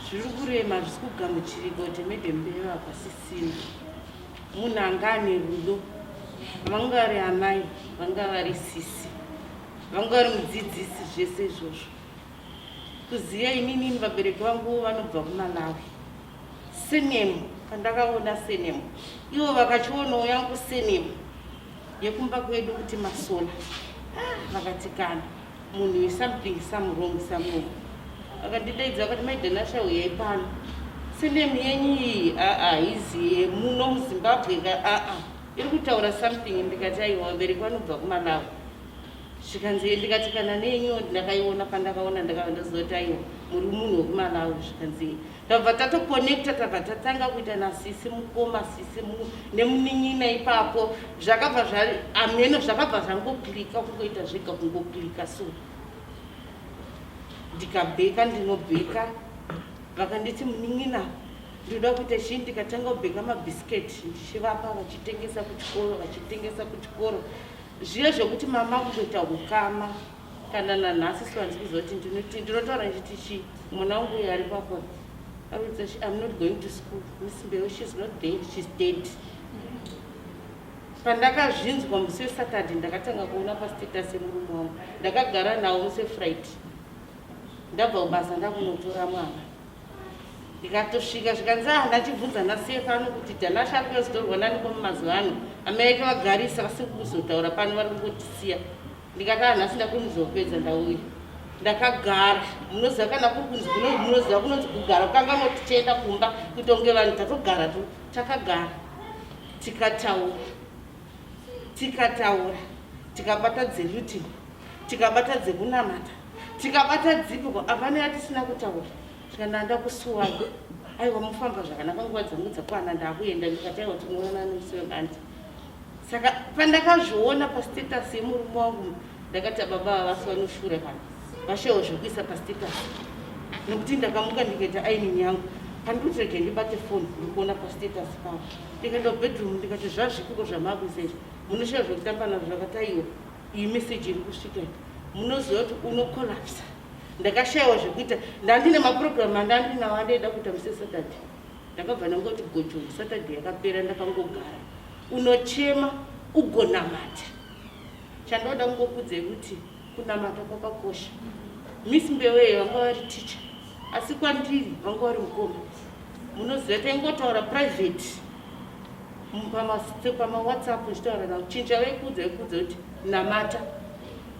Zviri kurema, hazvisi kugamuchirika kuti Madam Mbewe hapasisina. Munhu anga ane rudo, vanga vari amai, vanga vari sisi, vanga vari mudzidzisi, zvese izvozvo. Kuziya inini vabereki vangu vanobva kuMalawi. Senemu, pandakaona senemu, ivo vakachionawo yangu senemu yekumba kwedu kuti Masola. Vakatikana munhu something some wrong somewhere. Vakandidaidza vakati Dhanasha uyai pano. Senemu yenyu iyi izi muno muZimbabwe iri kutaura something. Ndikati aiwa vabereki vanobva kuMalawi. zvikanzi ndikati kana nenyu ndakaiona pandakaona ndakazoti aiwa muri munhu wekumalawi zvikanzi tabva tatokonekta tabva tatanga kuita nasisi mukoma sisi nemunin'ina ipapo zvakabva ameno zvakabva zvangoklika kungoita zvega kungoklika so ndikabheka ndinobheka vakanditi munin'ina ndinoda kuita chii ndikatanga kubheka mabhisiketi ndichivapa vachitengesa kuchikoro zviye zvokuti mama kungoita ukama kana nanhasi siwanzi kuzoti ndinotaura ndichiti chii mwana wangu uyo ari papo I'm not going to school. Miss Mbeu, she's not there, she's dead. Pandakazvinzwa musi Saturday ndakatanga kuona pastatus yemurume wangu. Ndakagara nawo musi Friday. Ndabva kubasa ndakunotora mwana. Ndikatosvika zvikanzi ndachibvunza nasiye pano kuti Danasha ari kuzotorwa nani mumazuva ano. Amai ake vagarisa vasiri kuzotaura pano vari kungotisiya. Ndikati nhasi ndakunizopedza ndauya. Ndakagara munoziva kana kuri kunzi munoziva kunonzi kugara kukanga tichienda kumba kutonge vanhu tatogara takagara tikataura tikabata dzeruti tikabata dzekunamata tikabata dzipo apana yatisina kutaura tikanda kusuwaga aiwa mufamba zvakanaka nguva dzangu dzakwana ndakuenda ndikataiwa tinoona nemusevanzi saka pandakazviona pastatus yemurume wangu ndakati baba havasi vanoshura kana vashewo zvokuisa pastatus nokuti ndakamuka ndikaita aini yangu pandikutirege ndibate foni ndikuona pastatus pavo ndikaenda kubedroom ndikati zvazvikuko zvamakuisezvo munoshewa zvokutamba nazvo zvakataiwa iyi meseji iri kusvika munoziva kuti unokolapsa ndakashayiwa zvekuita ndandine mapurogiramu andandinawo andaida kuita musi Saturday ndakabva ndangoti gojo Saturday yakapera ndakangogara unochema ugonamata chandoda kungokudzai kuti kunamata kwakakosha. Miss Mbewe vanga vari teacher asi kwandiri vanga vari mukoma munoziva taingotaura private pamawhatsapp ndichitaura navo chinja vaikudza kuti namata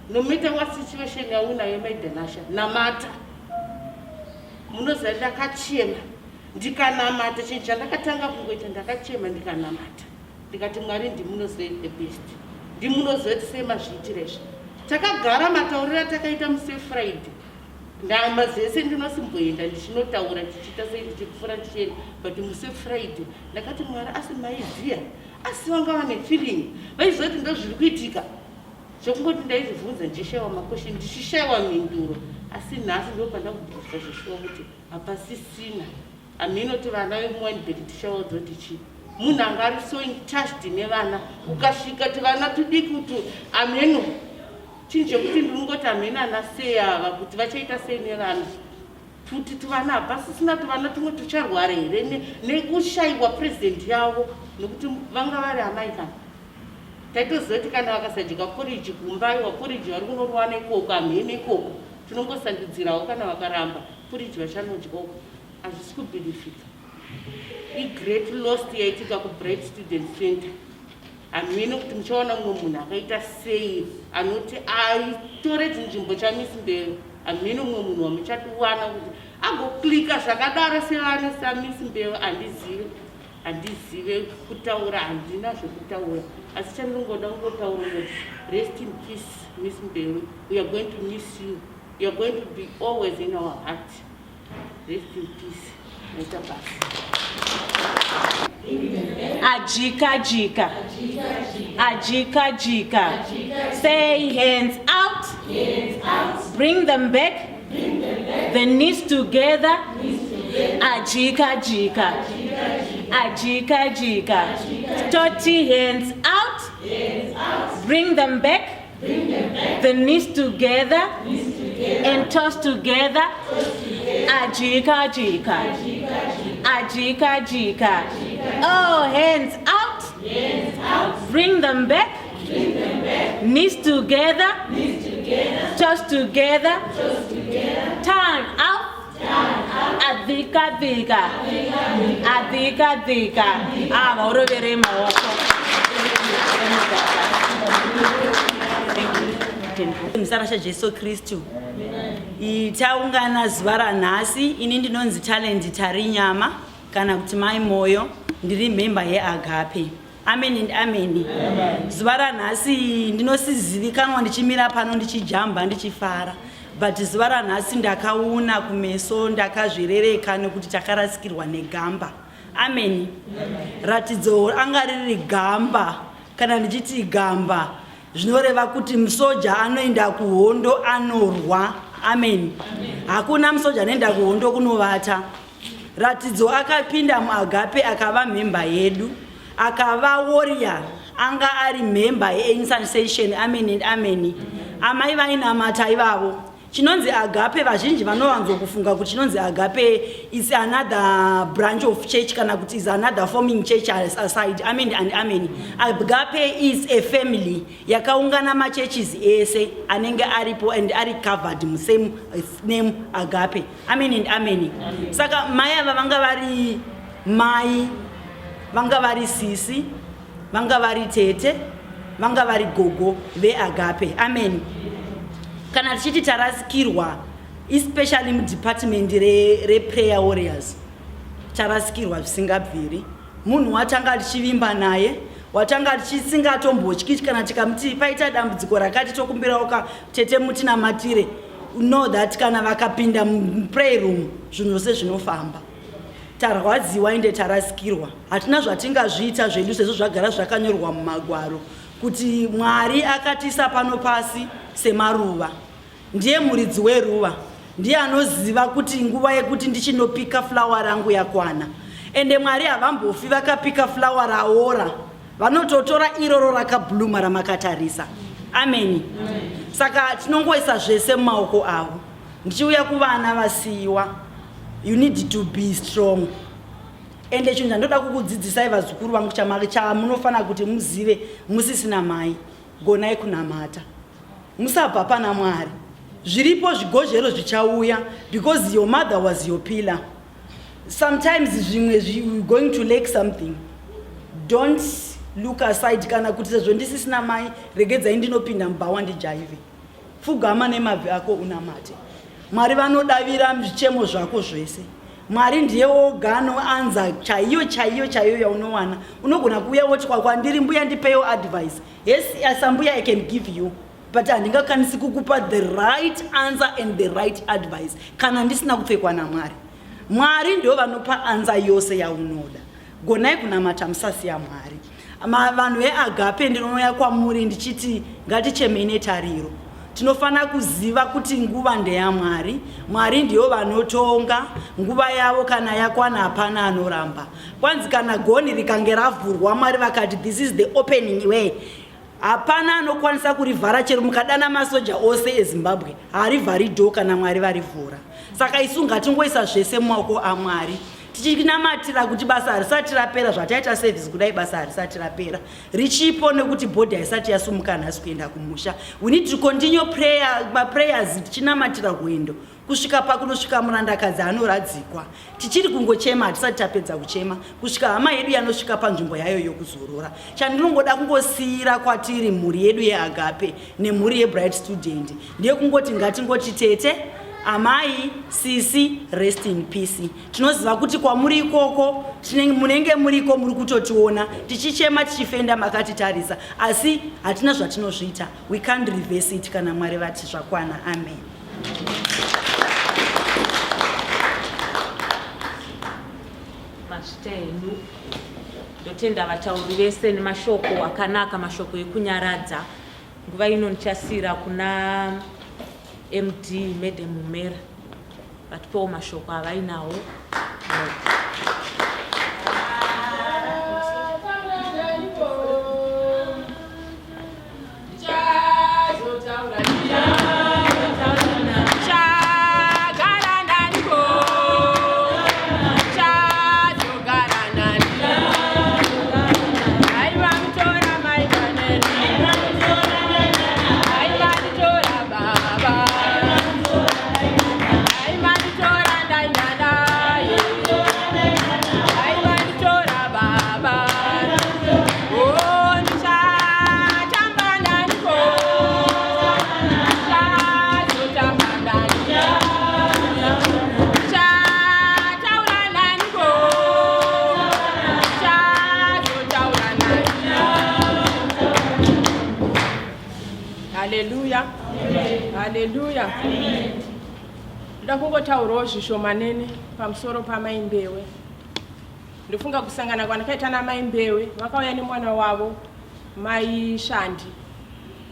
no matter what situation yaunayo maidanasha namata munoziva ndakachema ndikanamata chinhu chandakatanga kungoita ndakachema ndikanamata ndikati Mwari ndimunoziva the best ndimunoziva kuti sei mazviitira izvi takagara matauriro atakaita musi Friday ndama zese ndinosimboenda ndichinotaura tichiita sei tichipfuura tichienda but musi Friday ndakati Mwari asi maiziya asi vanga vane feeling vaizoti ndo zviri kuitika zvokungoti ndaizvibvunza ndichishayiwa makwesheni ndichishayiwa mhinduro asi nhasi ndo pandakubvunza zvishuwa kuti hapasisina aminoti vana vemuwanibheri tishayiwa dzoti chii munhu anga ari so intouched nevana ukasvika ti vana tudiki kuti ameno chinhu chekuti ndinongoti ameno anasei ava kuti vachaita sei nevana kuti tivana hapasisina tivana tumwe tucharwara here nekushayiwa purezidendi yavo nokuti vanga vari amai kana taitoziva kuti kana vakasadya poriji kumbai waporiji vari kunorowana ikoko amheno ikoko tinongosandidzirawo kana vakaramba poriji vachanodyoko hazvisi kubhenefita igreat lost yaitika kubright student center hamino kuti muchaona mumwe munhu akaita sei anoti aitore chinzvimbo chaMiss Mbewu hamino mumwe munhu wamuchatiwana kuti agoklika zvakadaro sevana saMiss Mbewu handizive kutaura handina zvekutaura asi chandinongoda kungotaura kuti rest in peace Miss Mbewu, we are going to miss you, you are going to be always in our heart. Rest in peace. Ajika jika. Ajika jika. Say hands out. Bring them back. The knees together. Ajika jika. Ajika jika. Dirty hands out. Bring them back. The knees together. And toss together. Ajika jika. Ajika jika. Oh, hands out. Bring them back. Knees together. Toss together. Tongue out. Adhika dhika. Adhika dhika. Vaorovere maoko. Musara Jesu Kristu. Taungana zuva ranhasi, ini ndinonzi Talent Tarinyama kana kuti Mai Moyo, ndiri member yeAgape. amen and amen. Zuva ranhasi ndinosizivikanwa ndichimira pano ndichijamba ndichifara, but zuva ranhasi ndakauna kumeso ndakazvirereka nekuti takarasikirwa negamba. Amen. Ratidzo anga riri gamba, kana ndichiti gamba zvinoreva kuti musoja anoenda kuhondo anorwa. Amen. Hakuna musoja anoenda kuhondo kunovata. Ratidzo akapinda muAgape akava member yedu, akava warrior, anga ari member yeInsan Session. Amen and amen. Amai vainamata ivavo. Chinonzi Agape vazhinji vanovanzo kufunga kuti chinonzi Agape is another branch of church kana kuti is another forming church aside. Amen and amen. Agape is a family yakaungana machurches ese anenge aripo and ari covered same name Agape. Amen and amen. Saka mai ava vanga vari mai, vanga vari sisi, vanga vari tete, vanga vari gogo veAgape. Amen. Kana tichiti tarasikirwa, especially mudepartment reprayer warriors, tarasikirwa zvisingabviri. Munhu watanga tichivimba naye, watanga tisingatombotyityi kana tikamuti paita dambudziko rakati tokumbira tete mutinamatire, know that kana vakapinda muprayer room zvinhu zvose zvinofamba. Tarwadziwa ende tarasikirwa. Hatina zvatingazviita zvedu sezvo zvagara zvakanyorwa mumagwaro kuti Mwari akatisa pano pasi semaruva. Ndiye muridzi weruva, ndiye anoziva kuti nguva yekuti ndichinopika flower rangu yakwana. Ende Mwari havambofi vakapika flower raora, vanototora iroro rakabluma ramakatarisa. Amen. Saka tinongoisa zvese mumaoko avo. Ndichiuya kuvana vasiyiwa, you need to be strong. Ende chinhu ndoda kukudzidzisai vazukuru vangu chamunofana kuti muzive musisina mai, gonai kunamata. Musabva pana Mwari. Zviripo zvigozhero zvichauya because your mother was your pillar. Sometimes you're going to lack something. Don't look aside kana kuti sezvo ndisisina mai regedzai ndinopinda mubhawa ndijaive. Pfugama nemabvi ako unamate. Mwari vanodavira zvichemo zvako zvese. Mwari ndiye oga anoanza chaiyo yaunowana. Unogona kuuya woti kwandiri mbuya ndipeyo advice. Yes, asambuya I can give you. But handingakwanisi kukupa the right answer and the right advice kana ndisina kupfekwa naMwari. Mwari ndio vanopa answer yose yaunoda. Gonai kunamata musasiya Mwari. Vanhu veAgape ndinouya kwamuri ndichiti ngatichemene tariro. Tinofana kuziva kuti nguva ndeyaMwari. Mwari ndiyo vanotonga nguva yavo kana yakwana hapana anoramba. Kwanzi kana goni rikange ravhurwa Mwari vakati this is the opening way, hapana anokwanisa kurivhara chero mukadana masoja ose eZimbabwe harivhari dho kana Mwari varivhura. Saka isu ngatingoisa zvese mumaoko aMwari. Tichinamatira kuti basa harisati rapera, zvataita service kudai basa harisati rapera. Richipo nekuti bhodhi haisati yasumuka nhasi kuenda kumusha. We need to continue prayers tichinamatira rwendo kusvika pakunosvika murandakadzi anoradzikwa. Tichiri kungochema hatisati tapedza kuchema kusvika hama yedu yanosvika panzvimbo yayo yokuzorora. Chandinongoda kungosiyira kwatiri mhuri yedu yeAgape nemhuri yeBright Student ndiye kungoti ngatingoti tete, amai, sisi, rest in peace. Tinoziva kuti kwamuri ikoko munenge muriko muri kutotiona tichichema tichifenda makatitarisa, asi hatina zvatinozviita. We can't reverse it kana Mwari vati zvakwana. Amen. Mashita enyu ndotenda vatauri vese nemashoko akanaka, mashoko ekunyaradza. Nguva ino ndichasira kuna MD Madam Mumera vatipewo mashoko avainawo. Bye. Haleluya. Haleluya. Ndoda kungotaurawo zvishomanene pamusoro pamai Mbewe. Ndofunga kusangana kwandakaita namai Mbewe, vakauya nemwana wavo mai Shandi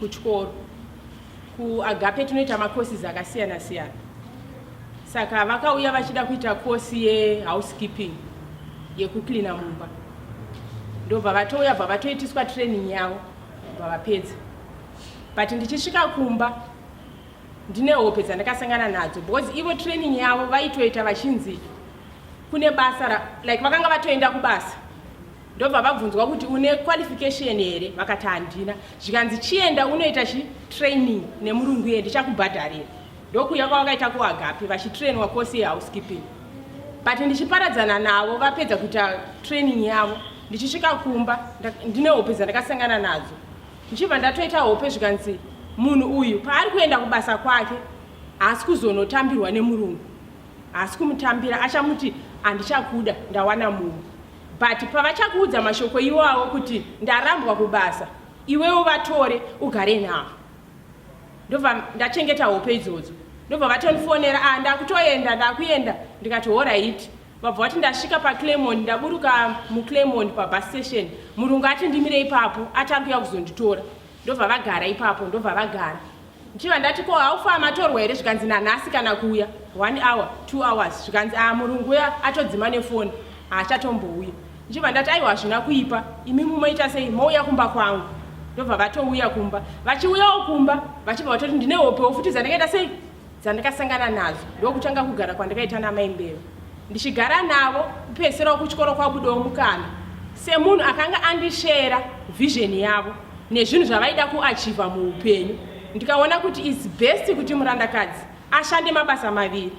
kuchikoro. Kuagape tunoita makosi akasiyana siyana. Saka vakauya vachida kuita kosi yehousekeeping, yekucleana mumba. Ndobva vatouya bva vatoitiswa training yavo bva vapedza. But ndichisvika kumba ndine hope dzandakasangana nadzo because ivo training yavo vaitoita vachinzi kune basa like vakanga vatoenda kubasa. Ndobva vabvunzwa kuti une qualification here, vakati handina. Zvikanzi chienda unoita training nemurungu ye ndichakubhadharira. Ndokuya kwavakaita kuAgape vachitrainwa kosi yehousekeeping. But ndichiparadzana navo vapedza kuita training yavo, ndichisvika kumba ndine hope dzandakasangana nadzo. Ndichibva ndatoita hope zvikanzi munhu uyu paari kuenda kubasa kwake haasi kuzonotambirwa nemurungu, haasi kumutambira, achamuti handichakuda ndawana munhu. But pavachakuudza mashoko iwawo kuti ndarambwa kubasa, iwewo vatore ugare navo. Ndobva ndachengeta hope idzodzo. Ndobva vatondifonera ndakutoenda ndakuenda, ndikati alright. Vabva vati ndasvika paClaymont, ndaburuka muClaymont pabus station, murungu ati ndimire ipapo atakuya kuzonditora. Ndobva vagara ipapo, ndobva vagara. Ndichiva ndati ko haufama atorwa here, zvikanzi nanhasi kana kuuya 1 hour 2 hours, zvikanzi murungu uya atodzima nefoni haachatombouya. Ndichiva ndati aiwa hazvina kuipa, imi mumoita sei, mouya kumba kwangu. Ndobva vatouya kumba, vachiuyawo kumba vachibva vatoti ndine hopewo futi dzandakaita sei dzandakasangana nadzo. Ndokutanga kugara kwandakaita namai Mbewe. Ndichigara navo kupedzisira kuchikoro kwabudawo mukana semunhu akanga andishera vision yavo nezvinhu zvavaida kuachiva muupenyu. Ndikaona kuti it's best kuti murandakadzi ashande mabasa maviri,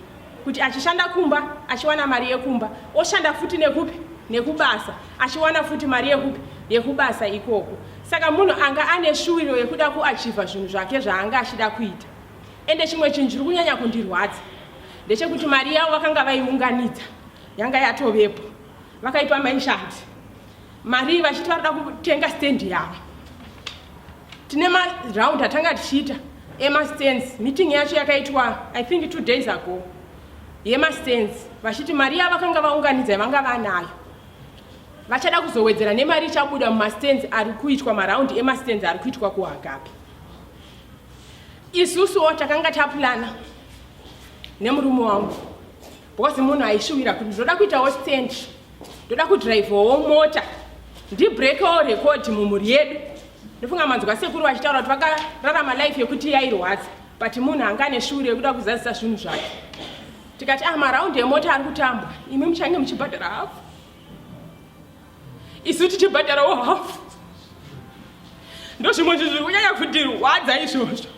kuti achishanda kumba achiwana mari yekumba, oshanda futi nekupi nekubasa achiwana futi mari yekupi yekubasa ikoko. Saka munhu anga ane shuviro yekuda kuachiva zvinhu zvake zvaanga achida kuita. Ende chimwe chinhu chiri kunyanya kundirwadza ndechekuti mari yavo vakanga vaiunganidza yanga yatovepo, vakaipa mai Shandi mari vachiti varida kutenga stand yavo. Tine maraundi atanga tichiita emastands, meeting yacho yakaitwa I think 2 days ago yemastands, vachiti mari yavo vakanga vaunganidza vanga vanayo, vachada kuzowedzera nemari ichabuda mumastands ari kuitwa maraundi emastands ari kuitwa kuAgape. Isusuwo takanga tapulana nemurume wangu because munhu aishuvira kuti ndoda kuitawo stand, ndoda kudhiraivhawo mota, ndibreakawo record mumhuri yedu. Ndofunga manzwa sekuru vachitaura kuti vakararama life yekuti yairwadza, but munhu anga ane shuviro yekuda kuzadzisa zvinhu zvake. Tikati maraundi emota ari kutambwa, imi muchange muchibhadhara hafu, isu tichibhadharawo hafu. Ndozvimwe zvinhu zviri kunyanya kundirwadza izvozvo,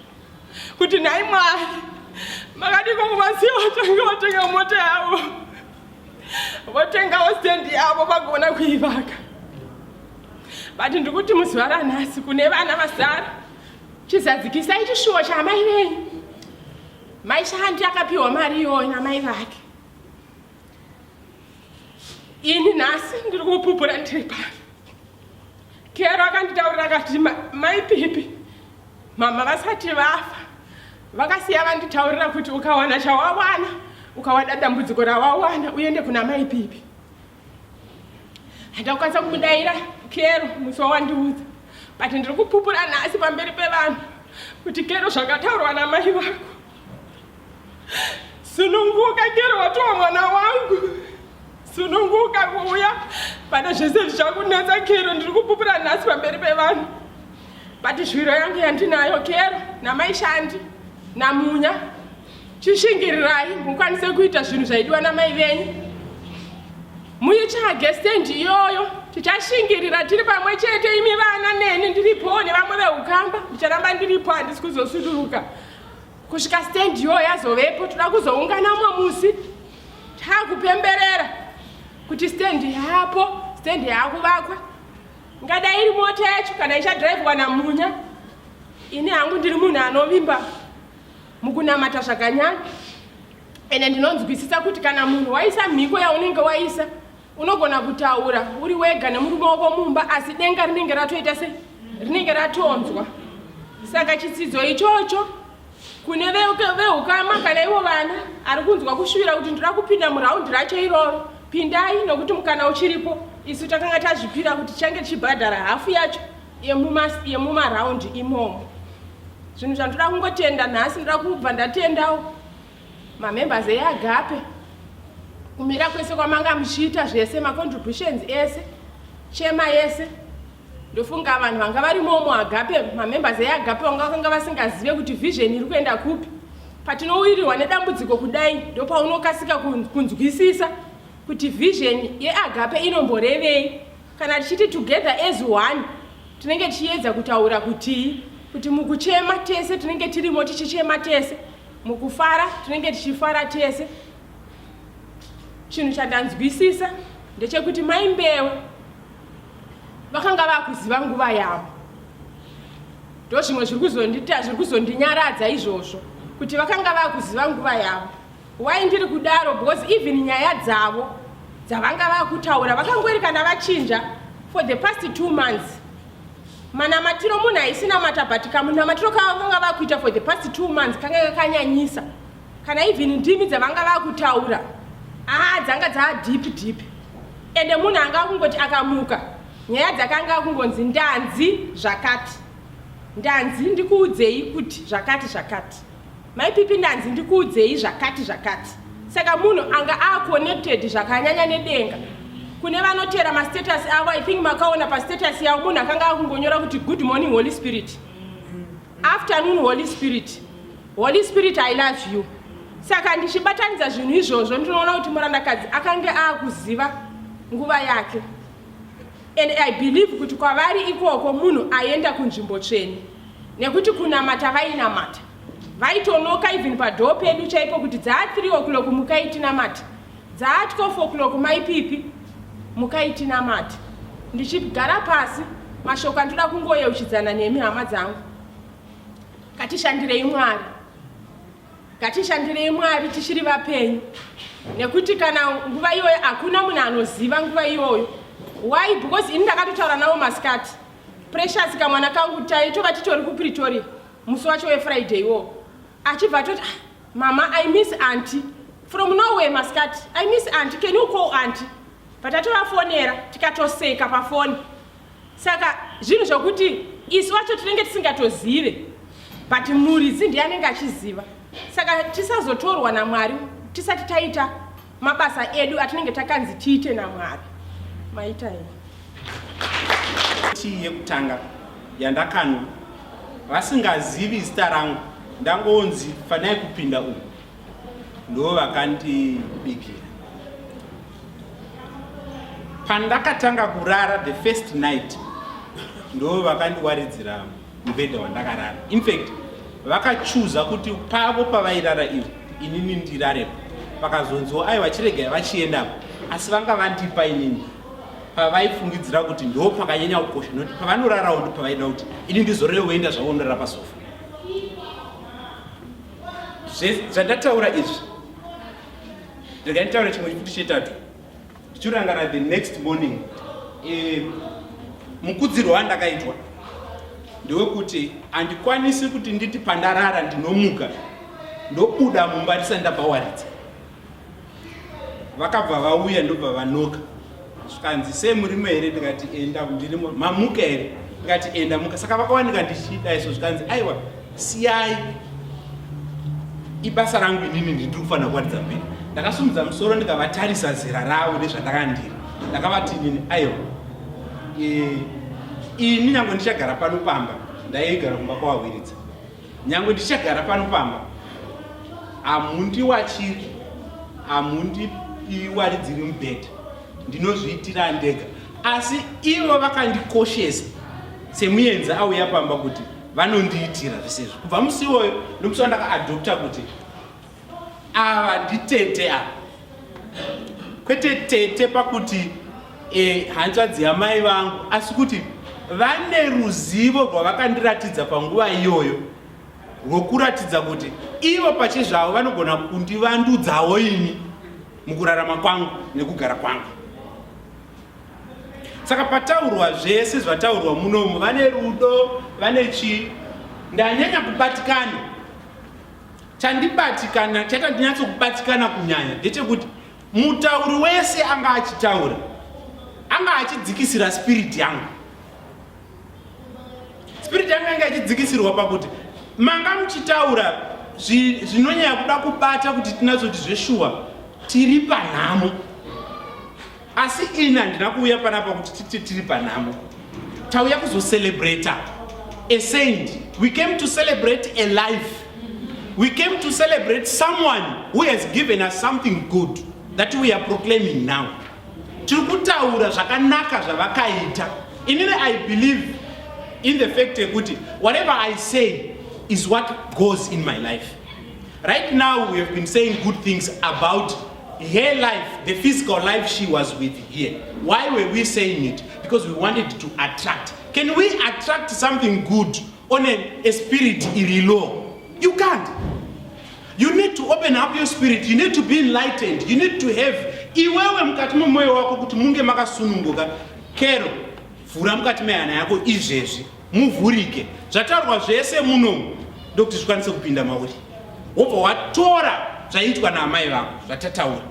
kuti nhai Mwari makadiko kumasiya vatanga vatenga mota yavo, votengawo stand yavo vagona kuivaka. But ndikuti muzuva ranhasi kune vana vazara chizadzikisai chishuwo chamai venyu. Mai Shandi akapiwa mari iyoyo namai vake. Ini nhasi ndiri kupupura ndiri pano. Kero akanditaurira akati mai Pipi, mama vasati vafa vakasiya vanditaurira kuti ukawana chawawana, ukawana dambudziko rawawana uende kuna mai Pipi. Handakwanisa kumudaira Kero musi wawandiudza, but ndiri kupupura nhasi pamberi pevanhu kuti Kero zvakataurwa namai vako. Sununguka Kero, watowa mwana wangu, sununguka kuuya pane zvese zvichakunetsa Kero. Ndiri kupupura nhasi pamberi pevanhu, but zviro yangu yandinayo Kero namai Shandi namunya, chishingirirai mukwanise kuita zvinhu zvaidiwa namai venyu. Muitsvage stand iyoyo, tichashingirira tiri pamwe chete, imi vana neni ndiripo nevamwe veukamba, ndicharamba ndiripo, handisi kuzosuduruka. Kusvika stand iyoyo yazovepo, toda kuzounganamwe musi takupemberera kuti stand yapo, stand yakuvakwa. Ngadai iri mota yacho kana ichadhiraivhwa namunya. Ini hangu ndiri munhu anovimba mukunamata zvakanyanya, ende ndinonzwisisa kuti kana munhu waisa mhiko yaunenge waisa, unogona kutaura uri wega nemurume wako mumba, asi denga rinenge ratoita sei, rinenge ratonzwa. Saka chidzidzo ichocho kune veukama kana ivo vana ari kunzwa kushuvira kuti ndira kupinda muraundi racho iroro, pindai nokuti mukana uchiripo. Isu takanga tazvipira kuti change tichibhadhara hafu yacho yemumaraundi imomo. Zvinhu zvandoda kungotenda nhasi, ndoda kubva ndatendawo mamembers eAgape kumira kwese kwamanga muchiita zvese, macontributions ese, chema yese. Ndofunga vanhu vanga varimo muAgape, mamembers eAgape vanga vasingazive kuti vision iri kuenda kupi. Patinouyirirwa nedambudziko kudai ndopaunokasika kunzwisisa kuti vision yeAgape inomborevei. Kana tichiti together as one, tinenge tichiedza kutaura kuti mukuchema tese tinenge tirimo tichichema tese, mukufara tinenge tichifara tese. Chinhu chandanzwisisa ndechekuti Mai Mbewe vakanga vakuziva nguva yavo. Ndo zvimwe zviri kuzondinyaradza izvozvo kuti vakanga vakuziva nguva yavo. Why ndiri kudaro? Because even nyaya dzavo dzavanga vakutaura vakangori kana vachinja for the past 2 months. Manamatiro munhu aisinamata but kamunamatiro kavanga vakuita for the past 2 months kanga kakanyanyisa. Kana even ndimi dzavanga vakutaura dzanga deep. Ende munhu anga kungoti akamuka nyaya dzakanga kungonzi ndanzi zvakati. Ndanzi ndikuudzei kuti zvakati. Maipipi ndanzi ndikuudzei zvakati. Saka munhu anga connected zvakanyanya nedenga. Kune vanotera mastatus avo, I think makaona pastatus yavo munhu akanga akungonyora kuti good morning Holy Spirit, afternoon Holy Spirit, Holy Spirit I love you. Saka ndichibatanidza zvinhu izvozvo ndinoona kuti murandakadzi akanga akuziva nguva yake. And I believe kuti kwavari ikoko munhu aenda kunzvimbo tsvene, nekuti kunamata vainamata vaitonoka even padhoo pedu chaipo kuti dzaa 3 o'clock mukaitinamata, dzaa 12 o'clock maipipi mukaitinamata. Ndichigara pasi mashoko andoda kungoyeuchidzana nemi hama dzangu, ngatishandirei Mwari tichiri vapenyu, nekuti kana nguva iyoyo hakuna munhu anoziva nguva iyoyo. Why? Because ini ndakatotaura navo masikati. Precious kamwana kangu taitova titori kuPretoria musi wacho weFriday wo, achibva toti mama I miss auntie from nowhere masikati. I miss auntie, can you call auntie? Patatovafonera tikatoseka pafoni. Saka zvinhu zvokuti isu wacho tinenge tisingatozive but muridzi ndiye anenge achiziva. Saka tisazotorwa naMwari tisati taita mabasa edu atinenge takanzi tiite naMwari. Maita yekutanga yandakanwa vasingazivi zita rangu ndangonzi fanai kupinda umu, ndo vakandibikira. Pandakatanga kurara the first night ndo vakandiwaridzira mubhedha wandakarara. In fact vakachuza kuti pavo pavairara ivo inini ndirarepo, vakazonziwa aiwa chiregai vachiendapo, asi vanga vandipa inini pavaifungidzira kuti ndo pakanyanya kukosha, noti pavanorarawo ndo pavaida kuti ini ndizorewoenda zvavo ndorara pasofa. Zvandataura izvi ndikanditaura chimwe chifuti chetatu. Ndichirangana the next morning mukudziro wandakaitwa ndewekuti handikwanisi kuti nditi pandarara ndinomuka ndobuda mumba ndisati ndabva waridza. Vakabva vauya ndobva vanoka, zvikanzi semurimo here, ndikati enda. Ndirimo mamuka here, ndikati enda muka. Saka vakawanika ndichida izvo, zvikanzi aiwa siyai, ibasa rangu inini ndiri kufanira kuwaridza mberi. Ndakasumudza musoro ndikavatarisa zera ravo nezvandakandira, ndakavati inini aiwa ini nyange ndichagara pano pamba, ndaigara kumba kwawawiridza, nyange ndichagara pano pamba hamundiwachiri, hamundiwaridziri mubhedha, ndinozviitira ndega. Asi ivo vakandikoshesa semuenzi auya pamba kuti vanondiitira zvisezvo. Kubva musi iwoyo nomusi wandakaadopta kuti ava nditete ava, kwete tete pakuti hanzvadzi yamai vangu, asi kuti vane ruzivo rwavakandiratidza panguva iyoyo rwokuratidza kuti ivo pachezvavo vanogona kundivandudzawo ini mukurarama kwangu nekugara kwangu. Saka pataurwa zvese zvataurwa munomu, vane rudo, vane ndanyanya kubatikana. Chandibatikana, chakandinatsokubatikana kunyanya ndechekuti mutauri wese anga achitaura anga achidzikisira spirit yangu. Spirit yangu anga achidzikisirwa pakuti manga muchitaura zvinonyanya kuda kubata kuti tinazoti zveshuwa tiri panhamo. Asi ina ndina kuuya panapa kuti tiri panhamo. Tauya kuzocelebrata a saint. We came to celebrate a life. We came to celebrate someone who has given us something good that we are proclaiming now. Tirikutaura zvakanaka zvavakaita. Inini I believe in the fact that whatever I say is what goes in my life. Right now we have been saying good things about her life, the physical life she was with here. Why were we saying it? Because we wanted to attract. Can we attract something good on a spirit irilo? You can't. You need to open up your spirit. You need to be enlightened. You need to have iwewe mukati moyo wako kuti munge makasununguka. Kero vhura mukati mehana yako izvezvi muvhurike. Zvataurwa zvese muno ndokuti zvikwanise kupinda mauri. Wobva watora zvaitwa naamai vako zvatataura.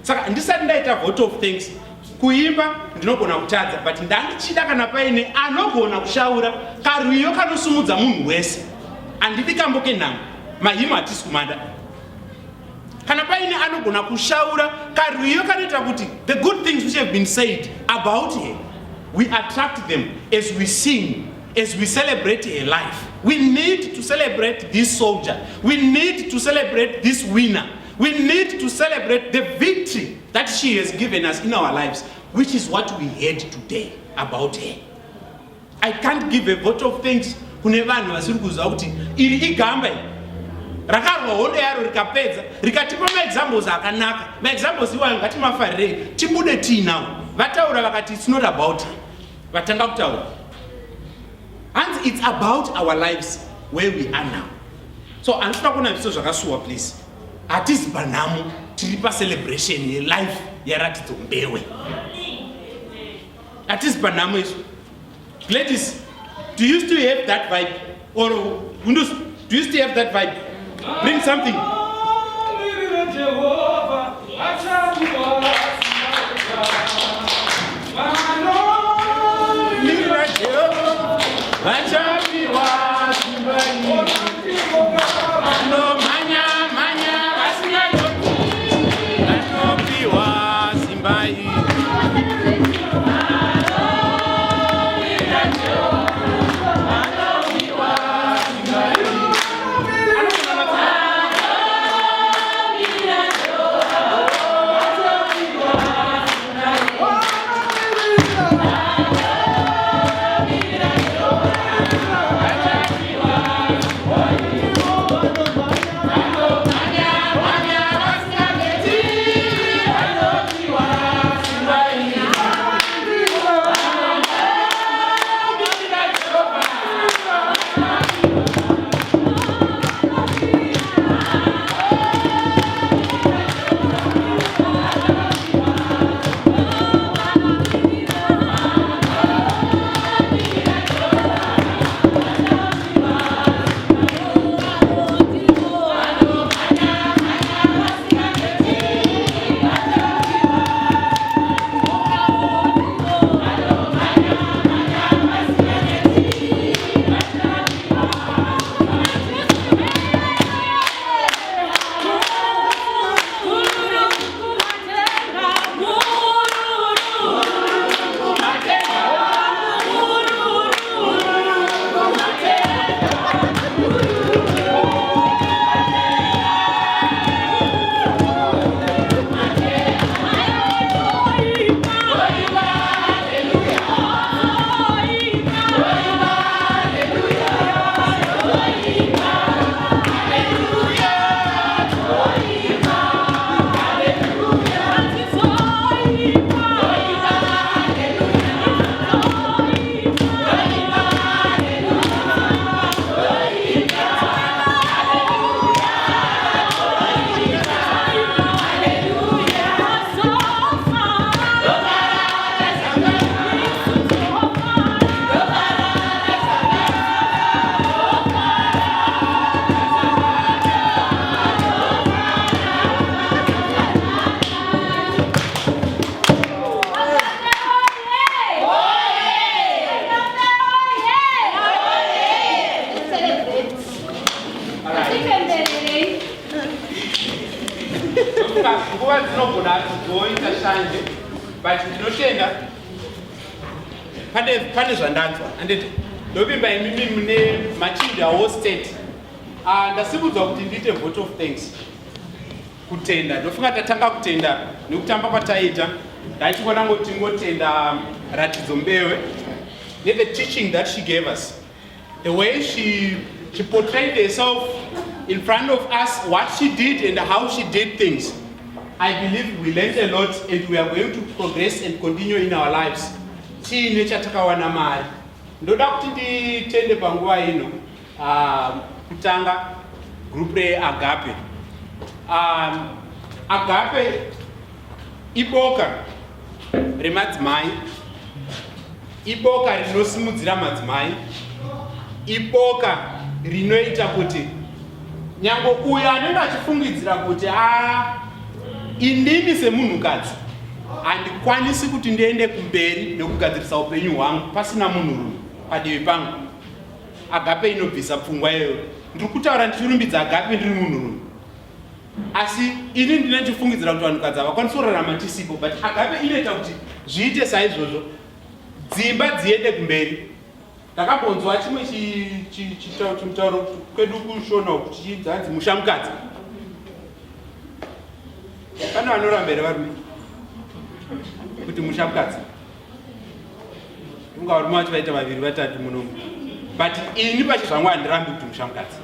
Saka ndisati ndaita vote of thanks kuimba ndinogona kutadza, but ndandichida kana paine anogona kushaura karwiyo kanosumudza munhu wese. Andidi kamboke nhamo mahima hatisi kumanda. Kana paine anogona kushaura karwiyo kanoita kuti the good things which have been said about her, we attract them as we sing, as we celebrate her life. We need to celebrate this soldier. We need to celebrate this winner. We need to celebrate the victory that she has given us in our lives, which is what we heard today about her. I can't give a vote of thanks kune vanhu vasiri kuziva kuti iri igamba rakarwa hondo yaro rikapedza rikatipa maexamples akanaka. Maexamples iwayo ngatimafarirei tibude tiinawo. Vataura vakati it's not about her. Vatanga kutaura. And it's about our lives where we are now. So andifuna kuona zviso zvakasuwa please. Hatisi panhamo tiri pacelebration yelife yaratidzo mbewe. Hatisi panhamo izvo. Ladies, do you still have that vibe? Or Windows, do you still have that vibe? Bring something. nguva dzinogona kuzoita shanje but ndinotenda pane zvandanzwa anditi ndovimba imimi mune machinda wostate ndasimudzwa kuti ndiite vote of thanks kutenda. Ndofunga tatanga kutenda nekutamba kwataita ndachikona ngoti ngotenda Ratidzo Mbewe the teaching that she gave us, the way she portrayed herself in front of us, what she did and how she did things. I believe we learned a lot and we are going to progress and continue in our lives. Tiine chatakawana mari. Ndoda kuti nditende panguva ino kutanga group reAgape. Agape iboka remadzimai, iboka rinosimudzira madzimai, iboka rinoita kuti nyango uyo anenge achifungidzira kuti inini semunhukadzi handikwanisi kuti ndiende kumberi nekugadzirisa upenyu hwangu pasina munhurume padivi pangu, Agape inobvisa pfungwa iyoyo. Ndiri kutaura ndichirumbidza Agape ndiri munhurume, asi ini ndine ndichifungidzira kuti vanhukadzi havakwanisi kurarama tisipo, but Agape inoita kuti zviite saizvozvo, dzimba dziende kumberi. Ndakambonzwa chimwe chimutauro kwedu kushona kuti chinzi mushamukadzi. Pane vanorambere varume kuti mushamukadzi, unga varume vacho vaita vaviri vatatu munomu, but ini pacho zvangu handirambi kuti mushamukadzi,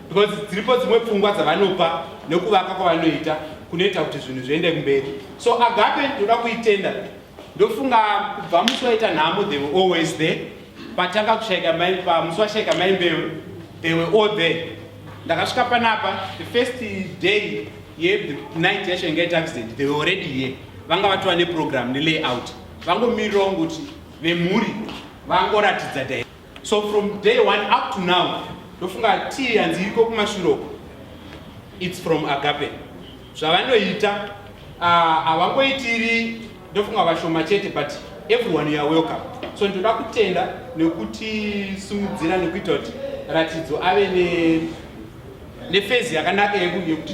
because dziripo dzimwe pfungwa dzavanopa nekuvaka kwavanoita kunoita kuti zvinhu zviende kumberi. So Agape ndoda kuitenda, ndofunga kubva musi waita nhamo they were always there. Patanga kushaika mai pamusi washaika mai Mbewe they were all there. Ndakasvika panapa the first day night yashainga ita accident they were already here. Vanga vatova neprogram nelayout, vangomirirawo kuti vemhuri vangoratidza dai. So from day one up to now ndofunga tii hanzi iriko kumashure, it's from Agape. Zvavanoita havangoitiri ndofunga vashoma chete, but everyone you are welcome. So ndoda kutenda nekuti simudzira nekuita kuti Ratidzo ave nefezi yakanaka yekuti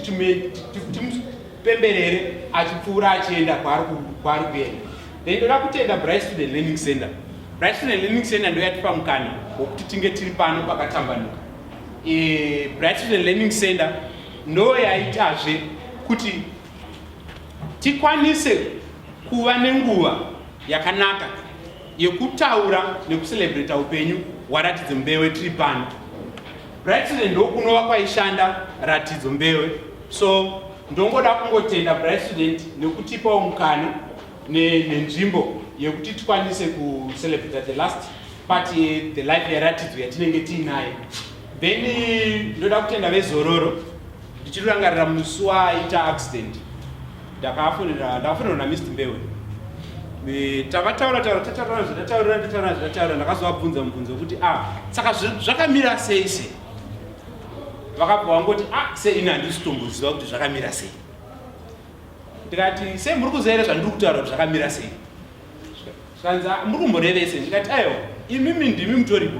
timupemberere achipfuura achienda kwaari kuenda. Then ndoda kutenda Bright Student Learning Center. Bright Student Learning Center ndo yatipa mukana wokuti tinge tiri pano pakatambanuka. Bright Student Learning Center ndo yaitazve kuti tikwanise kuva nenguva yakanaka yekutaura nekucelebrata upenyu hwaRatidzo Mbewe tiri pano. Bright Student ndo kunova kwaishanda Ratidzo Mbewe. So ndongoda kungotenda Bright Student nekutipawo mukana nenzvimbo yekuti tikwanise kucelebrata the last part the life yaRatidzo yatinenge tiinayo. Then ndoda kutenda vezororo, ndichirangarira musi waita accident ndakafonera naMr Mbewe. Tavataura ndakazovabvunza mubvunzo kuti saka zvakamira sei se, vakabva vangoti se ini handisi kutomboziva kuti zvakamira sei. Ndikati sei muri kuziva here zvandiri kutaura kuti zvakamira sei? Zvikanzi muri kumborevese. Ndikati aiwa, imimi ndimi mutoripo,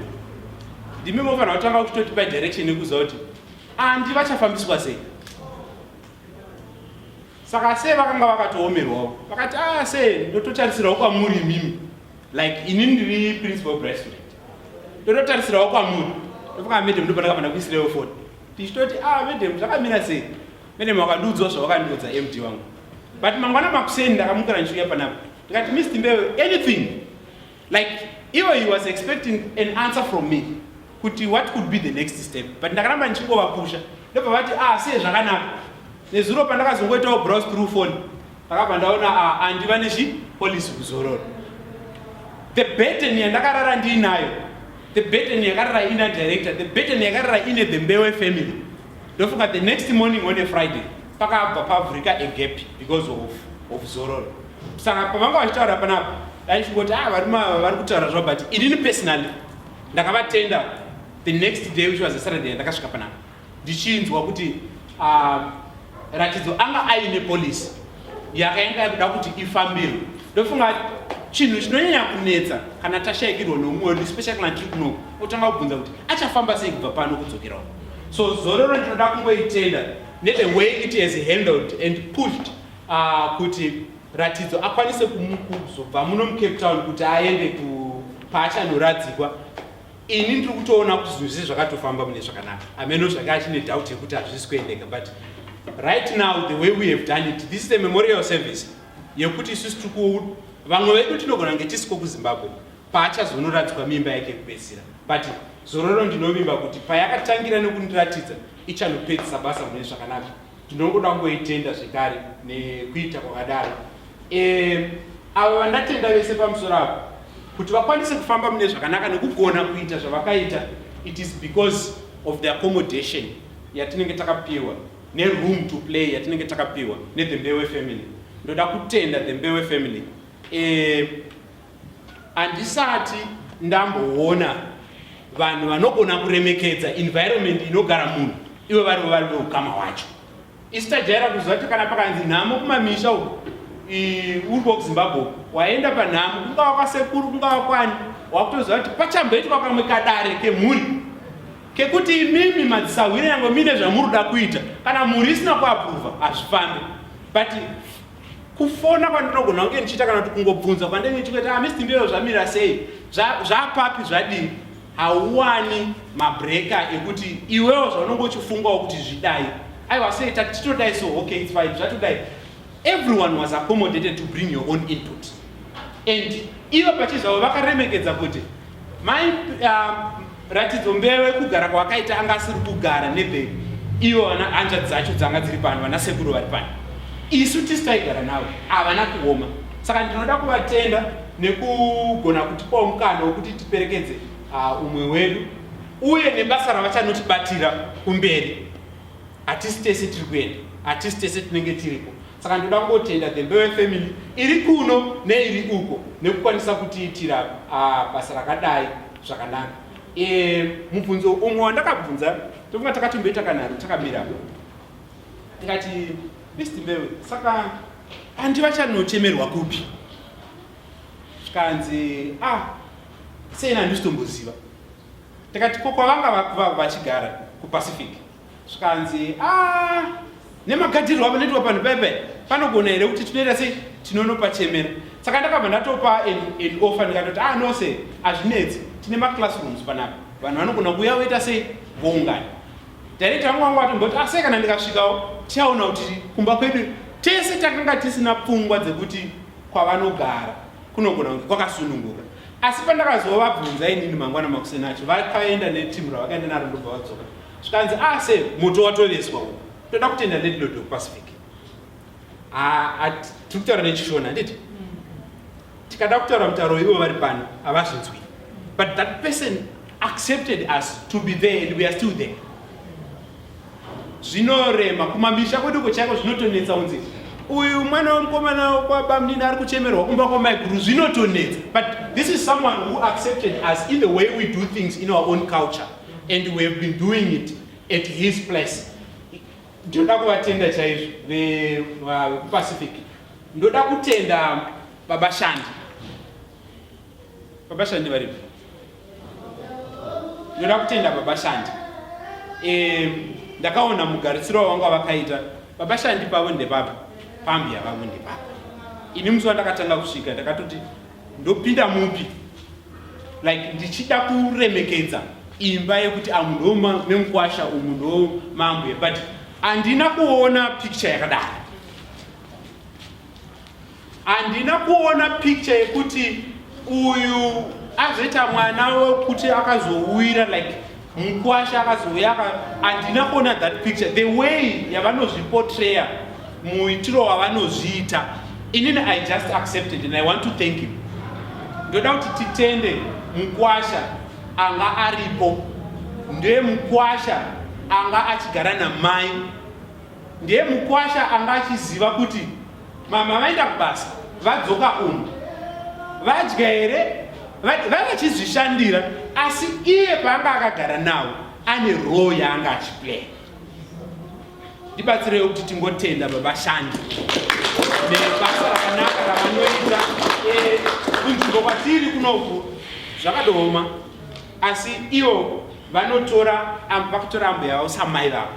ndimi mofanira kutanga kutotipa direction yekuziva kuti andi vachafambiswa sei. Saka sei vakanga vakatoomerwawo, vakati sei ndototarisirawo kwamuri imimi, like inini ndiri principal Bright Student, ndototarisirawo kwamuri. Ndofunga madam ndopandakabva kuisirewo phone tichitoti madam zvakamira sei. Madam vakandiudzawo zvavakandiudza MD wangu, but mangwana makuseni ndakamukira ndichiuya panapa ndikati Mr Mbewe, anything like iwe he was expecting an answer from me kuti what could be the next step, but ndakaramba ndichingovapusha. Ndobva vati sei zvakanaka. Nezuro pandakazongoitawo browse through phone ndakabva ndaona handiva nezvipolisi kuzorora. The burden yandakarara ndiinayo, the burden yakarara ina director, the burden yakarara ine the Mbewe family. Ndofunga the next morning on a Friday pakabva pavhurika a gap because of zororo. Saka pavanga vachitaura panapa ndaichingoti varume vari kutaura zvavo, but inini personally ndakavatenda the next day which was a Saturday ndakasvika panapa ndichinzwa kuti Ratidzo anga aine polisi yakaenda kuda kuti ifambirwe. Ndofunga chinhu chinonyanya kunetsa kana tashaikirwa nomumwe, especially kana tiri kuno, otanga kubvunza kuti achafamba sei kubva pano kudzokerawo. So zororo ndinoda kungoitenda the way it has handled and pushed kuti Ratidzo akwanise kuzobva muno muCape Town kuti aende paachandoradzikwa. Ini ndiri kutoona kuti zvinhu zvese zvakatofamba mune zvakanaka. Ameno zvake achine doubt yekuti hazvisi kuendeka, but right now the way we have done it, this is a memorial service yekuti isusu vamwe vedu tinogona kunge tisiko kuZimbabwe paachazonoradzikwa mimba yake kupedzisira, but zororo ndinovimba kuti payakatangira nekundiratidza ichanopedzisa basa mune zvakanaka. Ndinongoda kungoitenda zvekare nekuita kwakadaro. Ava vandatenda vese pamusoro apo kuti vakwanise kufamba mune zvakanaka nekugona kuita zvavakaita, it is because of the accommodation yatinenge takapiwa neroom to play yatinenge takapiwa neThe Mbewe family. Ndoda kutenda The Mbewe family. Handisati ndamboona vanhu vanogona kuremekedza environment inogara munhu ivo vari veukama hwacho. Isitajaira kuziva kuti kana pakanzi nhamo kumamisha uko uri kuZimbabwe waenda panhamo kungava kwasekuru kungava kwani wakutoziva kuti pachamboitwa kamwe kadare kemhuri kekuti imimi madzisahwire yangu mine zvamuruda kuita kana mhuri isina kuapprova hazvifambi. But kufona kwandinogona kunge ndichiita kana kuti kungobvunza kwandenge ndichikuti Mr. Mbewe zvamira sei zvapapi zvadii, hauwani mabreka ekuti iwewo zvaunenge uchifungawo kuti zvidai aiwa sei titodai so okay it's fine zvatodai. Everyone was accommodated to bring your own input, and ivo pachizvavo vakaremekedza kuti Ratidzo Mbewe kugara kwakaita anga asiri kugara neBheki ivo hanzvadzi dzacho dzanga dziri pano vana sekuru vari pano, isu tisi taigara navo havana kuoma. Saka ndinoda kuvatenda nekugona kutipawo mukana wekuti tiperekedze umwe wedu uye nebasa ravachanotibatira kumberi. Hatisi tese tiri kuenda, hatisi tese tinenge tiripo. Saka ndoda kungotenda The Mbewe family iri kuno neiri uko nekukwanisa kutiitira basa rakadai zvakanaka. Mubvunzo umwe wandakabvunza tofunga takatomboita kanharo takamira tikati Mr. Mbewe saka handi vachanochemerwa kupi? Zvikanzi sei handisitomboziva. Tikati kwavanga vachigara kuPacific. Zvikanzi nemagadhirwo avo netopa pano pepe panogona here kuti tinoita sei tinonopachemera. Saka ndakabva ndatopa an offer ndikatoti nose hazvinetsi tine maclassrooms panapa vanhu vanogona kuuya voita sei voungana. Director wangu atomboti sei kana ndikasvikawo tichaona kuti kumba kwedu tese takanga tisina pfungwa dzekuti kwavanogara kunogona kunge kwakasununguka. Asi pandakazovabvunza inini mangwana makuseni acho vakaenda netimu ravakaenda naro ndobva vadzoka. Zvikanzi se moto watoveswa uko toda kutenda neDodo Pacific. Tiri kutaura nechishona handiti? Tikada kutaura mutauro ivo vari pano havazvinzwi. But that person accepted us to be there and we are still there. Zvinorema kumamisha kwedu chaiko zvinotonetsa unzi uyu mwana wemukomana kwabamnini ari kuchemerwa kumba kwamaiguru zvinotonetsa. But this is someone who accepted us in the way we do things in our own culture, and we have been doing it at his place. Ndoda kuvatenda chaizvo vePacific. Ndoda kutenda babashandi varipo. Ndoda kutenda babashandi. Ndakaona mugarisiro wanga vakaita babashandi pavo ndepapa pambi yavavo ndepapa. Ini musi wandakatanga kusvika ndakatoti ndopinda mupi like ndichida kuremekedza imba yekuti ndo memukwasha umu ndo mambwe, but handina kuona picture yakadaro. Handina kuona picture yekuti uyu azoita mwana wekuti akazouwira like mukwasha akazouya. Handina kuona that picture the way yavanozviportraya muitiro wavanozviita. Inini I just accepted and I want to thank him. Ndoda kuti titende mukwasha anga aripo, ndiye mukwasha anga achigara namai, ndiye mukwasha anga achiziva kuti mama vaenda kubasa vadzoka umu vadya here vachizvishandira, asi iye paanga akagara navo ane role yaanga achiplaya. Ndibatsirewo kuti tingotenda babashandi nebasa rakanaka ravanoita. Kunzvimbo kwatiri kunoku zvakadoma, asi ivo vanotora ambo yavo samai vavo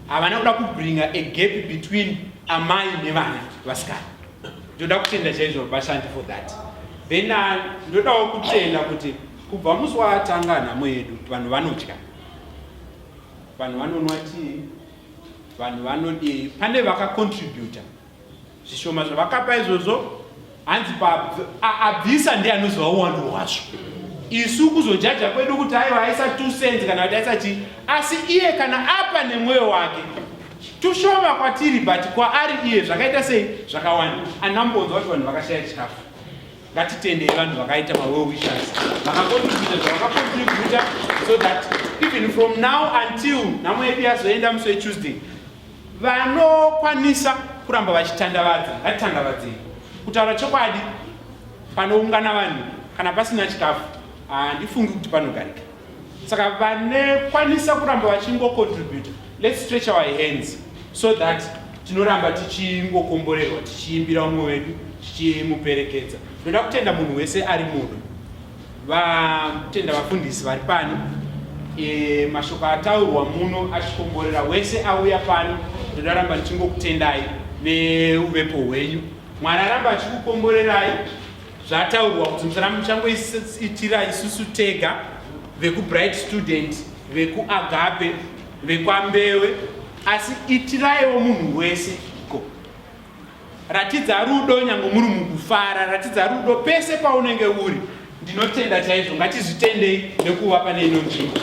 havana kuda kubringa a gap between amai nevana vasikana. Ndoda kutenda chaizvo vashandi for that. Then ndodawo kutenda kuti kubva musi watanga nhamo yedu vanhu vanotya, vanhu vanonwa tii, vanhu vanodii, pane vakakontributa zvishoma zvavakapa izvozvo. Hanzi abvisa ndiye anoziva uwandu hwazvo. Isu kuzojaja kwedu kuti aiwa aisa 2 cents kana kuti aisa chii, asi iye kana apa nemwoyo wake tushoma kwatiri, but kwaari iye zvakaita sei zvakawanda. Anambonzwa kuti vanhu vakashaya chikafu. Ngatitendei vanhu vakaita well wishers vakakontributa zvavakakontributa, so that even from now until nhamo yedu yazoenda musi weTuesday, vanokwanisa kuramba vachitandavadza ngatitandavadzei. Kutaura chokwadi, panoungana vanhu kana pasina chikafu handifungi kuti panogarika. Saka vanekwanisa kuramba vachingocontribute, let's stretch our hands so that tinoramba tichingokomborerwa, tichiimbira umwe wedu, tichimuperekedza. Ndoda kutenda munhu wese ari muno, vatenda vafundisi vari pano, mashoko ataurwa muno achikomborera wese auya pano. Ndoda ramba ndichingokutendai neuvepo hwenyu. Mwari aramba achikukomborerai zvataurwa kuti musaramba muchangoitira isusu tega, vekubright student, vekuagape, vekwambewe, asi itiraiwo munhu wese. Ratidza rudo nyange muri mukufara, ratidza rudo pese paunenge uri. Ndinotenda chaizvo, ngatizvitendei nekuva pane ino nzvimbo.